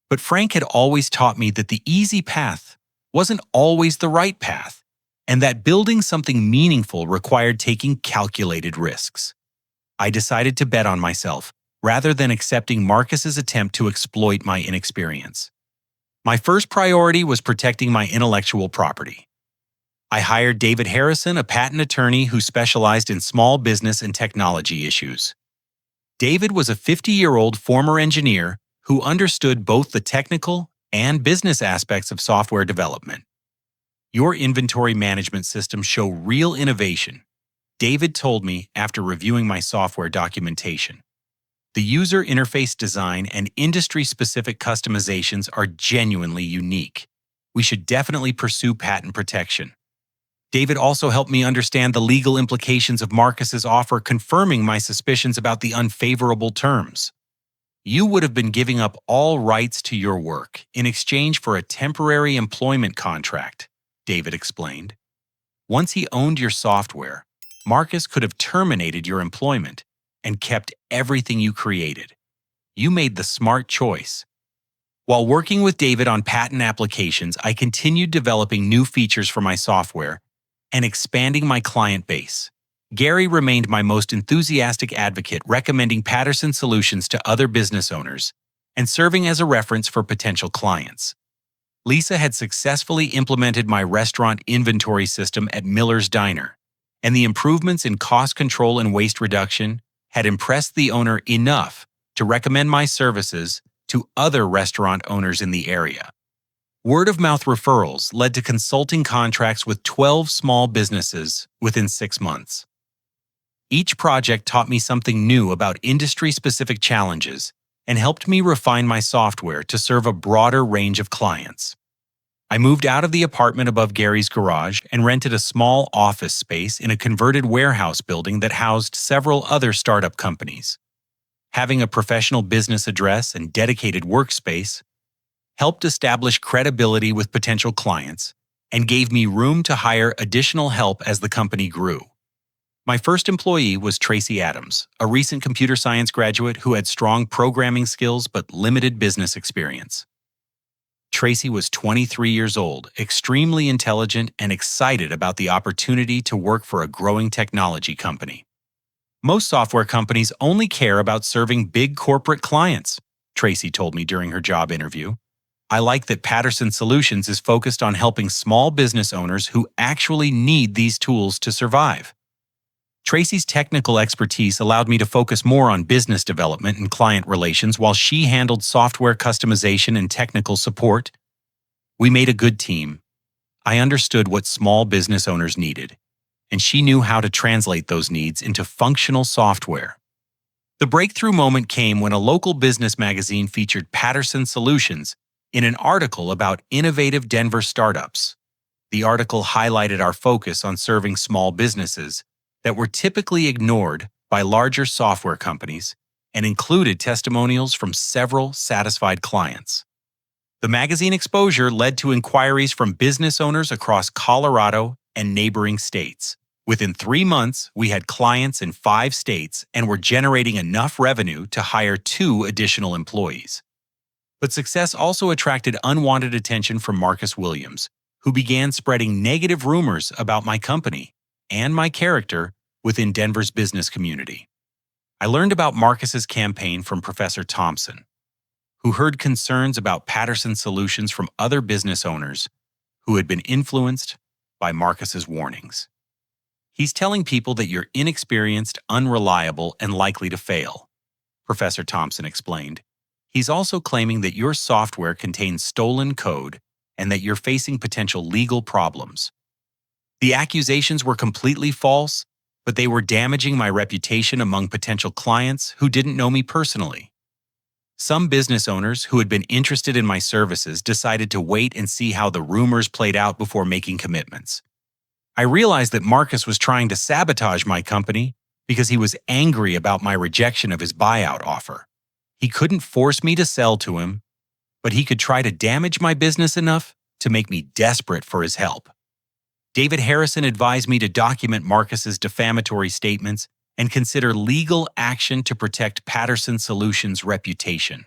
But Frank had always taught me that the easy path wasn't always the right path, and that building something meaningful required taking calculated risks. I decided to bet on myself, rather than accepting Marcus's attempt to exploit my inexperience. My first priority was protecting my intellectual property. I hired David Harrison, a patent attorney who specialized in small business and technology issues. David was a 50-year-old former engineer who understood both the technical and business aspects of software development. Your inventory management systems show real innovation, David told me after reviewing my software documentation. The user interface design and industry-specific customizations are genuinely unique. We should definitely pursue patent protection. David also helped me understand the legal implications of Marcus's offer, confirming my suspicions about the unfavorable terms. You would have been giving up all rights to your work in exchange for a temporary employment contract, David explained. Once he owned your software, Marcus could have terminated your employment and kept everything you created. You made the smart choice. While working with David on patent applications, I continued developing new features for my software and expanding my client base. Gary remained my most enthusiastic advocate, recommending Patterson solutions to other business owners and serving as a reference for potential clients. Lisa had successfully implemented my restaurant inventory system at Miller's Diner, and the improvements in cost control and waste reduction had impressed the owner enough to recommend my services to other restaurant owners in the area. Word-of-mouth referrals led to consulting contracts with 12 small businesses within 6 months. Each project taught me something new about industry-specific challenges and helped me refine my software to serve a broader range of clients. I moved out of the apartment above Gary's garage and rented a small office space in a converted warehouse building that housed several other startup companies. Having a professional business address and dedicated workspace helped establish credibility with potential clients and gave me room to hire additional help as the company grew. My first employee was Tracy Adams, a recent computer science graduate who had strong programming skills but limited business experience. Tracy was 23 years old, extremely intelligent, and excited about the opportunity to work for a growing technology company. Most software companies only care about serving big corporate clients, Tracy told me during her job interview. I like that Patterson Solutions is focused on helping small business owners who actually need these tools to survive. Tracy's technical expertise allowed me to focus more on business development and client relations while she handled software customization and technical support. We made a good team. I understood what small business owners needed, and she knew how to translate those needs into functional software. The breakthrough moment came when a local business magazine featured Patterson Solutions in an article about innovative Denver startups. The article highlighted our focus on serving small businesses that were typically ignored by larger software companies and included testimonials from several satisfied clients. The magazine exposure led to inquiries from business owners across Colorado and neighboring states. Within 3 months, we had clients in 5 states and were generating enough revenue to hire 2 additional employees. But success also attracted unwanted attention from Marcus Williams, who began spreading negative rumors about my company and my character within Denver's business community. I learned about Marcus's campaign from Professor Thompson, who heard concerns about Patterson Solutions from other business owners who had been influenced by Marcus's warnings. He's telling people that you're inexperienced, unreliable, and likely to fail, Professor Thompson explained. He's also claiming that your software contains stolen code and that you're facing potential legal problems. The accusations were completely false, but they were damaging my reputation among potential clients who didn't know me personally. Some business owners who had been interested in my services decided to wait and see how the rumors played out before making commitments. I realized that Marcus was trying to sabotage my company because he was angry about my rejection of his buyout offer. He couldn't force me to sell to him, but he could try to damage my business enough to make me desperate for his help. David Harrison advised me to document Marcus's defamatory statements and consider legal action to protect Patterson Solutions' reputation.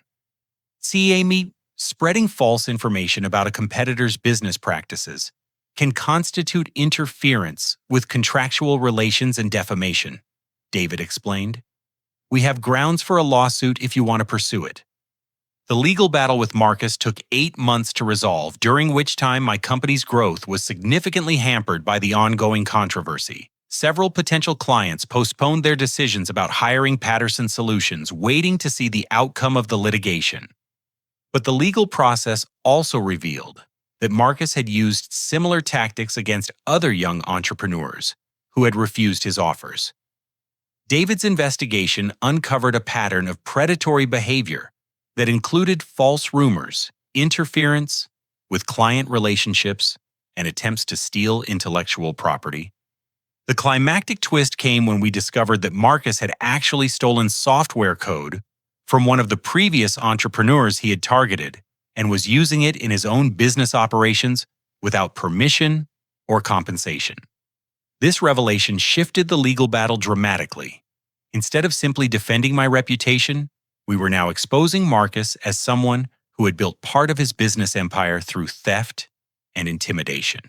See, Amy, spreading false information about a competitor's business practices can constitute interference with contractual relations and defamation, David explained. We have grounds for a lawsuit if you want to pursue it. The legal battle with Marcus took 8 months to resolve, during which time my company's growth was significantly hampered by the ongoing controversy. Several potential clients postponed their decisions about hiring Patterson Solutions, waiting to see the outcome of the litigation. But the legal process also revealed that Marcus had used similar tactics against other young entrepreneurs who had refused his offers. David's investigation uncovered a pattern of predatory behavior that included false rumors, interference with client relationships, and attempts to steal intellectual property. The climactic twist came when we discovered that Marcus had actually stolen software code from one of the previous entrepreneurs he had targeted and was using it in his own business operations without permission or compensation. This revelation shifted the legal battle dramatically. Instead of simply defending my reputation, we were now exposing Marcus as someone who had built part of his business empire through theft and intimidation.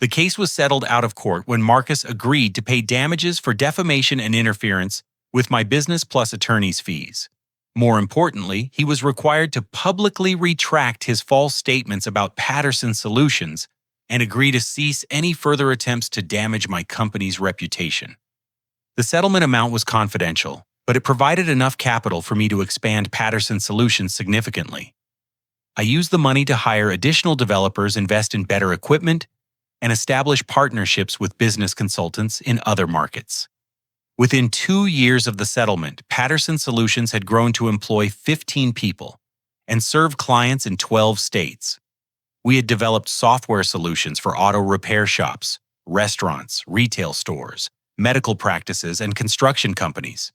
The case was settled out of court when Marcus agreed to pay damages for defamation and interference with my business plus attorney's fees. More importantly, he was required to publicly retract his false statements about Patterson Solutions and agree to cease any further attempts to damage my company's reputation. The settlement amount was confidential, but it provided enough capital for me to expand Patterson Solutions significantly. I used the money to hire additional developers, invest in better equipment, and establish partnerships with business consultants in other markets. Within 2 years of the settlement, Patterson Solutions had grown to employ 15 people and serve clients in 12 states. We had developed software solutions for auto repair shops, restaurants, retail stores, medical practices, and construction companies.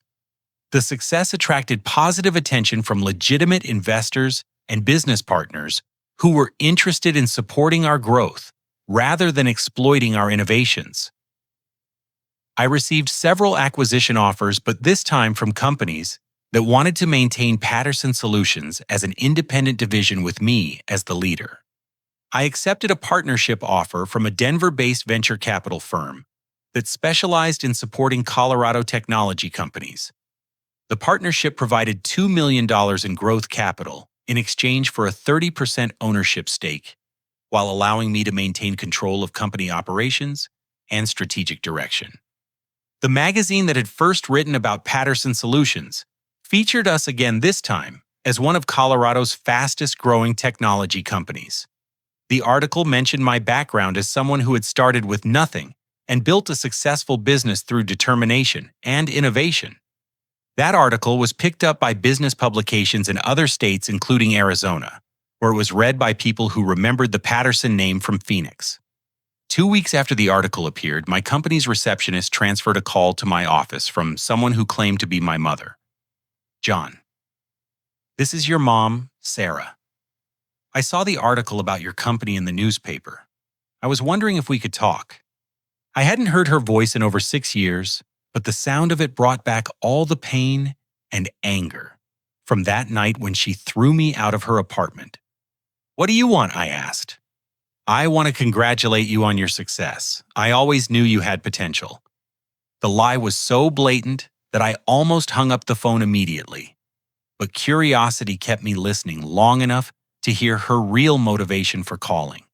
The success attracted positive attention from legitimate investors and business partners who were interested in supporting our growth rather than exploiting our innovations. I received several acquisition offers, but this time from companies that wanted to maintain Patterson Solutions as an independent division with me as the leader. I accepted a partnership offer from a Denver-based venture capital firm that specialized in supporting Colorado technology companies. The partnership provided $2 million in growth capital in exchange for a 30% ownership stake, while allowing me to maintain control of company operations and strategic direction. The magazine that had first written about Patterson Solutions featured us again, this time as one of Colorado's fastest-growing technology companies. The article mentioned my background as someone who had started with nothing and built a successful business through determination and innovation. That article was picked up by business publications in other states, including Arizona, where it was read by people who remembered the Patterson name from Phoenix. 2 weeks after the article appeared, my company's receptionist transferred a call to my office from someone who claimed to be my mother. "John, this is your mom, Sarah. I saw the article about your company in the newspaper. I was wondering if we could talk." I hadn't heard her voice in over 6 years, but the sound of it brought back all the pain and anger from that night when she threw me out of her apartment. "What do you want?" I asked. "I want to congratulate you on your success. I always knew you had potential." The lie was so blatant that I almost hung up the phone immediately. But curiosity kept me listening long enough to hear her real motivation for calling.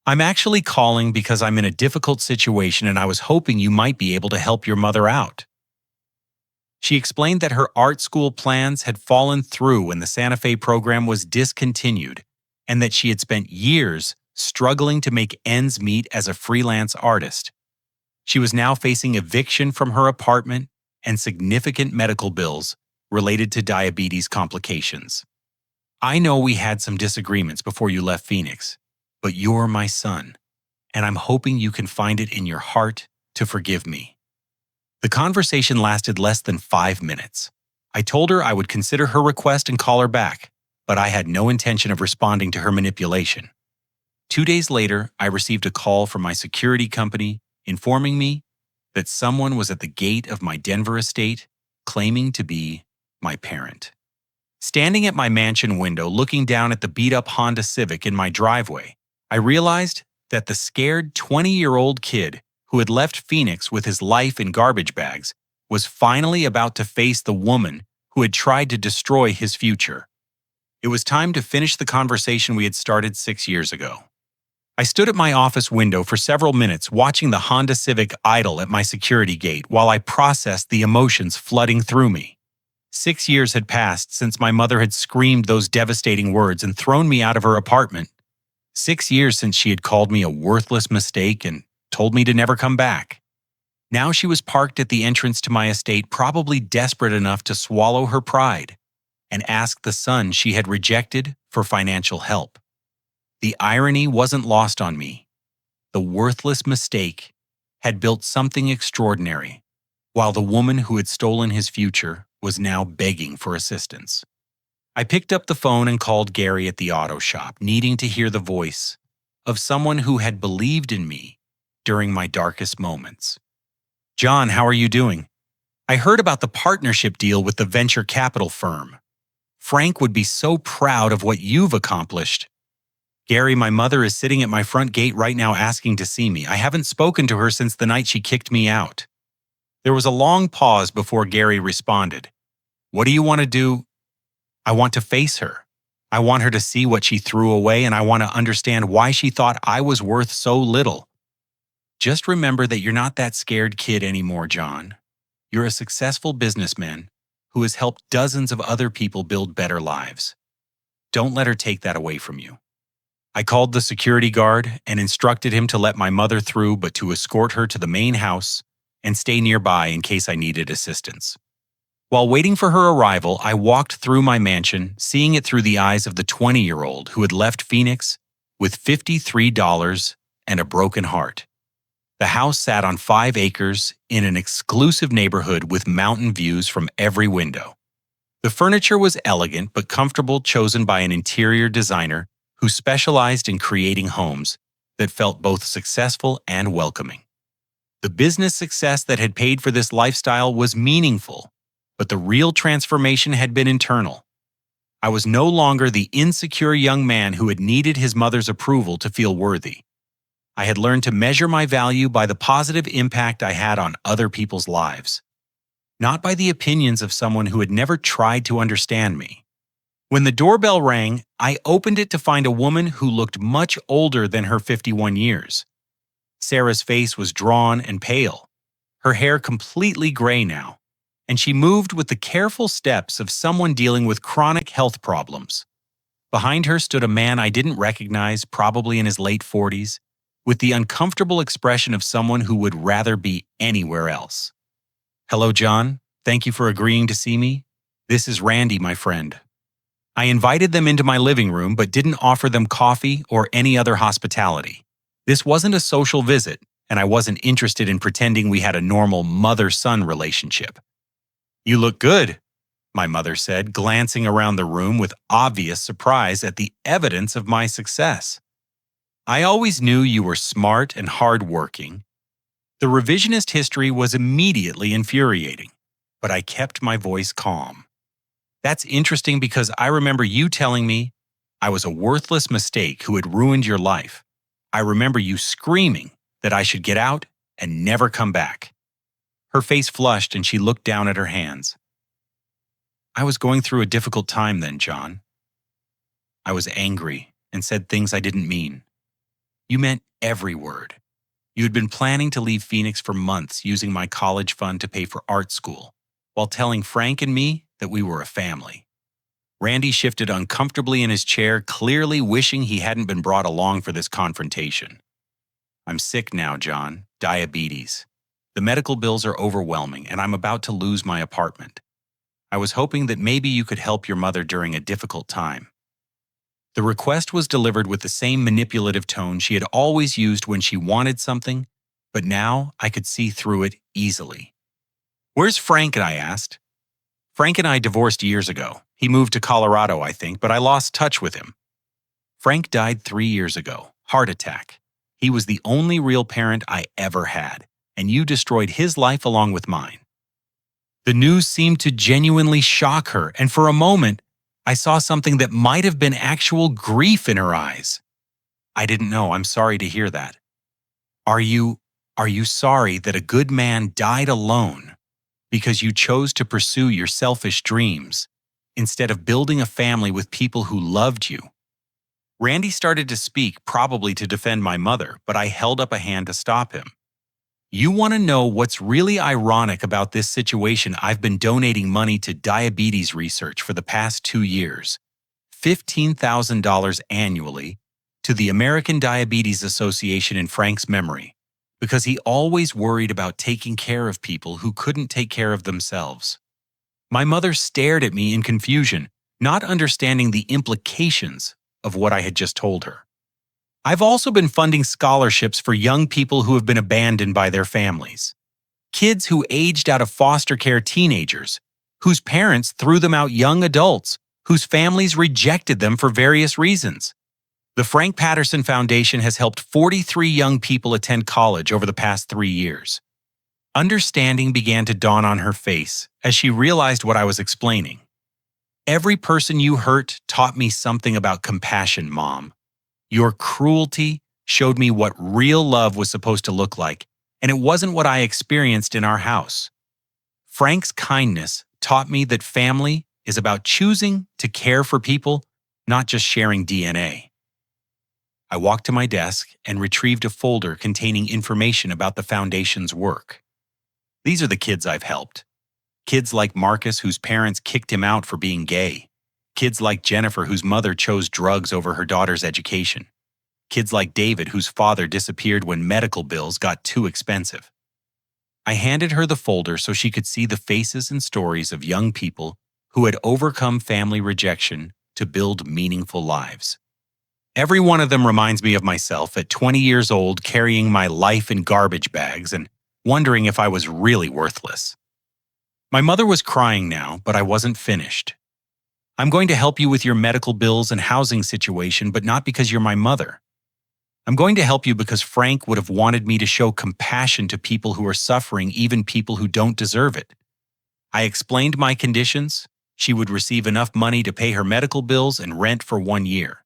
"I'm actually calling because I'm in a difficult situation and I was hoping you might be able to help your mother out." She explained that her art school plans had fallen through when the Santa Fe program was discontinued, and that she had spent years struggling to make ends meet as a freelance artist. She was now facing eviction from her apartment and significant medical bills related to diabetes complications. "I know we had some disagreements before you left Phoenix, but you're my son, and I'm hoping you can find it in your heart to forgive me." The conversation lasted less than 5 minutes. I told her I would consider her request and call her back, but I had no intention of responding to her manipulation. 2 days later, I received a call from my security company informing me that someone was at the gate of my Denver estate claiming to be my parent. Standing at my mansion window looking down at the beat-up Honda Civic in my driveway, I realized that the scared 20-year-old kid who had left Phoenix with his life in garbage bags was finally about to face the woman who had tried to destroy his future. It was time to finish the conversation we had started 6 years ago. I stood at my office window for several minutes watching the Honda Civic idle at my security gate while I processed the emotions flooding through me. 6 years had passed since my mother had screamed those devastating words and thrown me out of her apartment. 6 years since she had called me a worthless mistake and told me to never come back. Now she was parked at the entrance to my estate, probably desperate enough to swallow her pride and ask the son she had rejected for financial help. The irony wasn't lost on me. The worthless mistake had built something extraordinary, while the woman who had stolen his future was now begging for assistance. I picked up the phone and called Gary at the auto shop, needing to hear the voice of someone who had believed in me during my darkest moments. "John, how are you doing? I heard about the partnership deal with the venture capital firm. Frank would be so proud of what you've accomplished." "Gary, my mother is sitting at my front gate right now asking to see me. I haven't spoken to her since the night she kicked me out." There was a long pause before Gary responded. "What do you want to do?" "I want to face her. I want her to see what she threw away, and I want to understand why she thought I was worth so little." "Just remember that you're not that scared kid anymore, John. You're a successful businessman who has helped dozens of other people build better lives. Don't let her take that away from you." I called the security guard and instructed him to let my mother through, but to escort her to the main house and stay nearby in case I needed assistance. While waiting for her arrival, I walked through my mansion, seeing it through the eyes of the 20-year-old who had left Phoenix with $53 and a broken heart. The house sat on 5 acres in an exclusive neighborhood with mountain views from every window. The furniture was elegant but comfortable, chosen by an interior designer who specialized in creating homes that felt both successful and welcoming. The business success that had paid for this lifestyle was meaningful, but the real transformation had been internal. I was no longer the insecure young man who had needed his mother's approval to feel worthy. I had learned to measure my value by the positive impact I had on other people's lives, not by the opinions of someone who had never tried to understand me. When the doorbell rang, I opened it to find a woman who looked much older than her 51 years. Sarah's face was drawn and pale, her hair completely gray now, and she moved with the careful steps of someone dealing with chronic health problems. Behind her stood a man I didn't recognize, probably in his late 40s, with the uncomfortable expression of someone who would rather be anywhere else. "Hello, John. Thank you for agreeing to see me. This is Randy, my friend." I invited them into my living room but didn't offer them coffee or any other hospitality. This wasn't a social visit, and I wasn't interested in pretending we had a normal mother-son relationship. "You look good," my mother said, glancing around the room with obvious surprise at the evidence of my success. "I always knew you were smart and hardworking." The revisionist history was immediately infuriating, but I kept my voice calm. "That's interesting because I remember you telling me I was a worthless mistake who had ruined your life. I remember you screaming that I should get out and never come back." Her face flushed and she looked down at her hands. "I was going through a difficult time then, John. I was angry and said things I didn't mean. You meant every word. You had been planning to leave Phoenix for months, using my college fund to pay for art school, while telling Frank and me that we were a family." Randy shifted uncomfortably in his chair, clearly wishing he hadn't been brought along for this confrontation. "I'm sick now, John. Diabetes. The medical bills are overwhelming, and I'm about to lose my apartment. I was hoping that maybe you could help your mother during a difficult time." The request was delivered with the same manipulative tone she had always used when she wanted something, but now I could see through it easily. "Where's Frank?" I asked. "Frank and I divorced years ago. He moved to Colorado, I think, but I lost touch with him." "Frank died 3 years ago. Heart attack. He was the only real parent I ever had, and you destroyed his life along with mine. The news seemed to genuinely shock her, and for a moment, I saw something that might have been actual grief in her eyes. I didn't know. I'm sorry to hear that. Are you, are you sorry that a good man died alone because you chose to pursue your selfish dreams instead of building a family with people who loved you? Randy started to speak, probably to defend my mother, but I held up a hand to stop him. You want to know what's really ironic about this situation? I've been donating money to diabetes research for the past 2 years, $15,000 annually, to the American Diabetes Association in Frank's memory, because he always worried about taking care of people who couldn't take care of themselves. My mother stared at me in confusion, not understanding the implications of what I had just told her. I've also been funding scholarships for young people who have been abandoned by their families. Kids who aged out of foster care, teenagers, whose parents threw them out, young adults, whose families rejected them for various reasons. The Frank Patterson Foundation has helped 43 young people attend college over the past 3 years. Understanding began to dawn on her face as she realized what I was explaining. Every person you hurt taught me something about compassion, Mom. Your cruelty showed me what real love was supposed to look like, and it wasn't what I experienced in our house. Frank's kindness taught me that family is about choosing to care for people, not just sharing DNA. I walked to my desk and retrieved a folder containing information about the foundation's work. These are the kids I've helped. Kids like Marcus, whose parents kicked him out for being gay. Kids like Jennifer, whose mother chose drugs over her daughter's education. Kids like David, whose father disappeared when medical bills got too expensive. I handed her the folder so she could see the faces and stories of young people who had overcome family rejection to build meaningful lives. Every one of them reminds me of myself at 20 years old, carrying my life in garbage bags and wondering if I was really worthless. My mother was crying now, but I wasn't finished. I'm going to help you with your medical bills and housing situation, but not because you're my mother. I'm going to help you because Frank would have wanted me to show compassion to people who are suffering, even people who don't deserve it. I explained my conditions. She would receive enough money to pay her medical bills and rent for 1 year.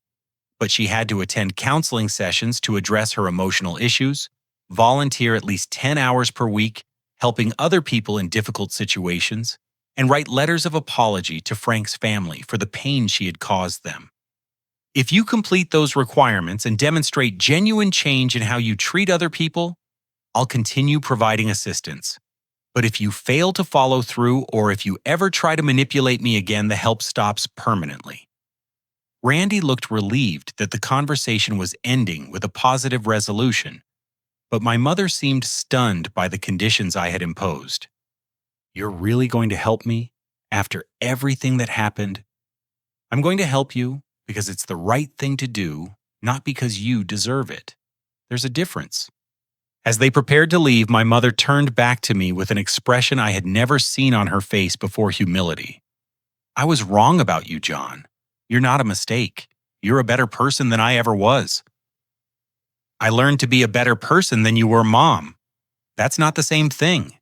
But she had to attend counseling sessions to address her emotional issues, volunteer at least 10 hours per week, helping other people in difficult situations, and write letters of apology to Frank's family for the pain she had caused them. If you complete those requirements and demonstrate genuine change in how you treat other people, I'll continue providing assistance. But if you fail to follow through, or if you ever try to manipulate me again, the help stops permanently. Randy looked relieved that the conversation was ending with a positive resolution, but my mother seemed stunned by the conditions I had imposed. You're really going to help me after everything that happened? I'm going to help you because it's the right thing to do, not because you deserve it. There's a difference. As they prepared to leave, my mother turned back to me with an expression I had never seen on her face before: humility. I was wrong about you, John. You're not a mistake. You're a better person than I ever was. I learned to be a better person than you were, Mom. That's not the same thing.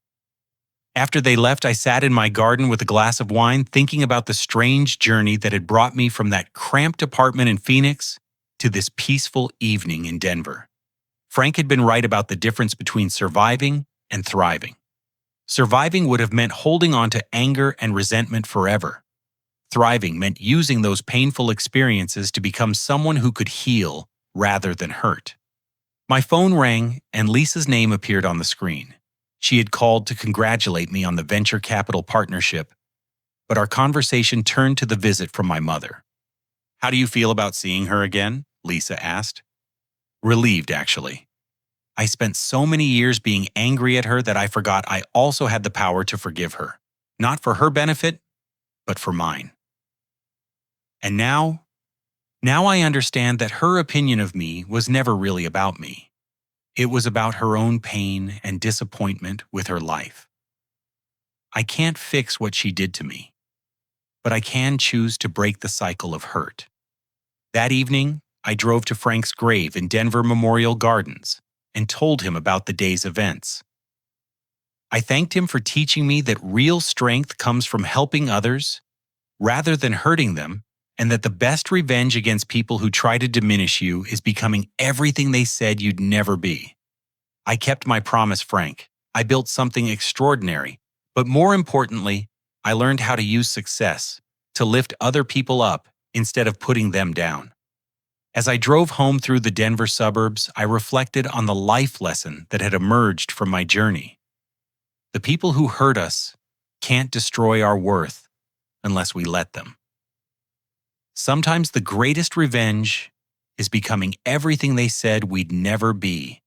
After they left, I sat in my garden with a glass of wine, thinking about the strange journey that had brought me from that cramped apartment in Phoenix to this peaceful evening in Denver. Frank had been right about the difference between surviving and thriving. Surviving would have meant holding on to anger and resentment forever. Thriving meant using those painful experiences to become someone who could heal rather than hurt. My phone rang, and Lisa's name appeared on the screen. She had called to congratulate me on the venture capital partnership, but our conversation turned to the visit from my mother. How do you feel about seeing her again? Lisa asked. Relieved, actually. I spent so many years being angry at her that I forgot I also had the power to forgive her, not for her benefit, but for mine. And now I understand that her opinion of me was never really about me. It was about her own pain and disappointment with her life. I can't fix what she did to me, but I can choose to break the cycle of hurt. That evening, I drove to Frank's grave in Denver Memorial Gardens and told him about the day's events. I thanked him for teaching me that real strength comes from helping others rather than hurting them, and that the best revenge against people who try to diminish you is becoming everything they said you'd never be. I kept my promise, Frank. I built something extraordinary, but more importantly, I learned how to use success to lift other people up instead of putting them down. As I drove home through the Denver suburbs, I reflected on the life lesson that had emerged from my journey. The people who hurt us can't destroy our worth unless we let them. Sometimes the greatest revenge is becoming everything they said we'd never be,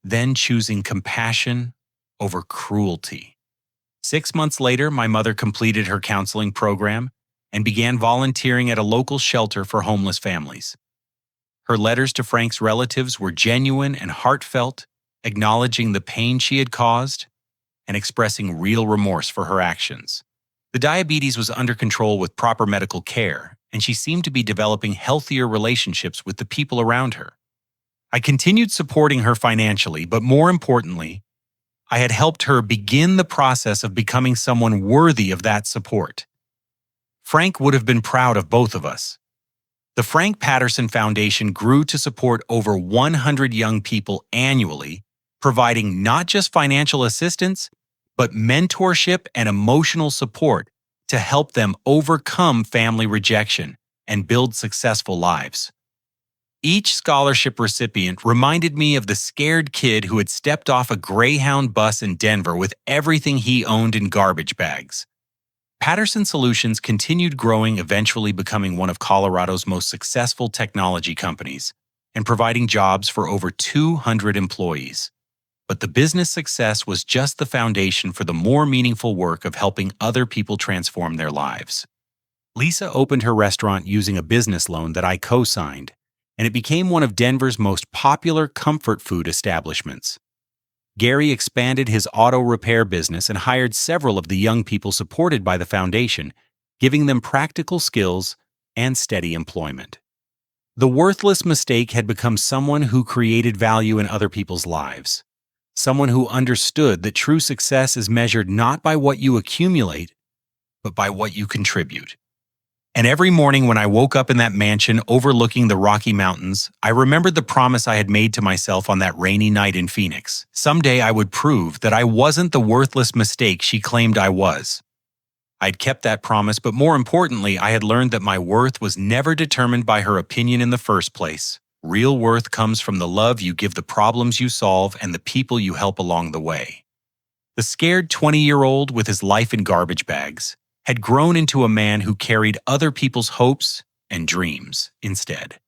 then choosing compassion over cruelty. 6 months later, my mother completed her counseling program and began volunteering at a local shelter for homeless families. Her letters to Frank's relatives were genuine and heartfelt, acknowledging the pain she had caused and expressing real remorse for her actions. The diabetes was under control with proper medical care, and she seemed to be developing healthier relationships with the people around her. I continued supporting her financially, but more importantly, I had helped her begin the process of becoming someone worthy of that support. Frank would have been proud of both of us. The Frank Patterson Foundation grew to support over 100 young people annually, providing not just financial assistance, but mentorship and emotional support to help them overcome family rejection and build successful lives. Each scholarship recipient reminded me of the scared kid who had stepped off a Greyhound bus in Denver with everything he owned in garbage bags. Patterson Solutions continued growing, eventually becoming one of Colorado's most successful technology companies and providing jobs for over 200 employees. But the business success was just the foundation for the more meaningful work of helping other people transform their lives. Lisa opened her restaurant using a business loan that I co-signed, and it became one of Denver's most popular comfort food establishments. Gary expanded his auto repair business and hired several of the young people supported by the foundation, giving them practical skills and steady employment. The worthless mistake had become someone who created value in other people's lives. Someone who understood that true success is measured not by what you accumulate, but by what you contribute. And every morning when I woke up in that mansion overlooking the Rocky Mountains, I remembered the promise I had made to myself on that rainy night in Phoenix. Someday I would prove that I wasn't the worthless mistake she claimed I was. I'd kept that promise, but more importantly, I had learned that my worth was never determined by her opinion in the first place. Real worth comes from the love you give the problems you solve and the people you help along the way. The scared 20-year-old with his life in garbage bags had grown into a man who carried other people's hopes and dreams instead.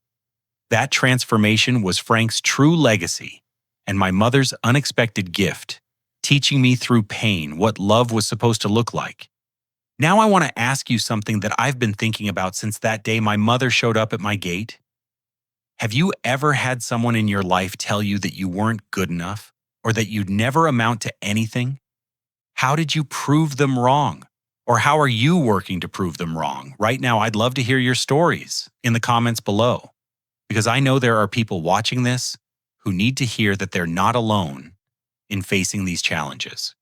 That transformation was Frank's true legacy and my mother's unexpected gift, teaching me through pain what love was supposed to look like. Now I want to ask you something that I've been thinking about since that day my mother showed up at my gate. Have you ever had someone in your life tell you that you weren't good enough or that you'd never amount to anything? How did you prove them wrong? Or how are you working to prove them wrong? Right now, I'd love to hear your stories in the comments below, because I know there are people watching this who need to hear that they're not alone in facing these challenges.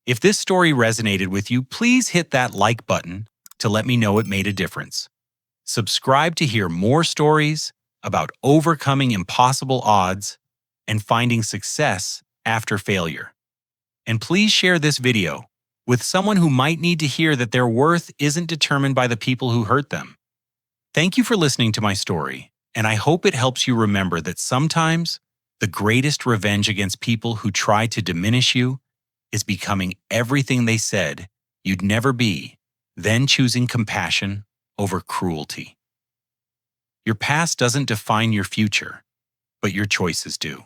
If this story resonated with you, please hit that like button to let me know it made a difference. Subscribe to hear more stories about overcoming impossible odds and finding success after failure. And please share this video with someone who might need to hear that their worth isn't determined by the people who hurt them. Thank you for listening to my story, and I hope it helps you remember that sometimes the greatest revenge against people who try to diminish you is becoming everything they said you'd never be, then choosing compassion over cruelty. Your past doesn't define your future, but your choices do.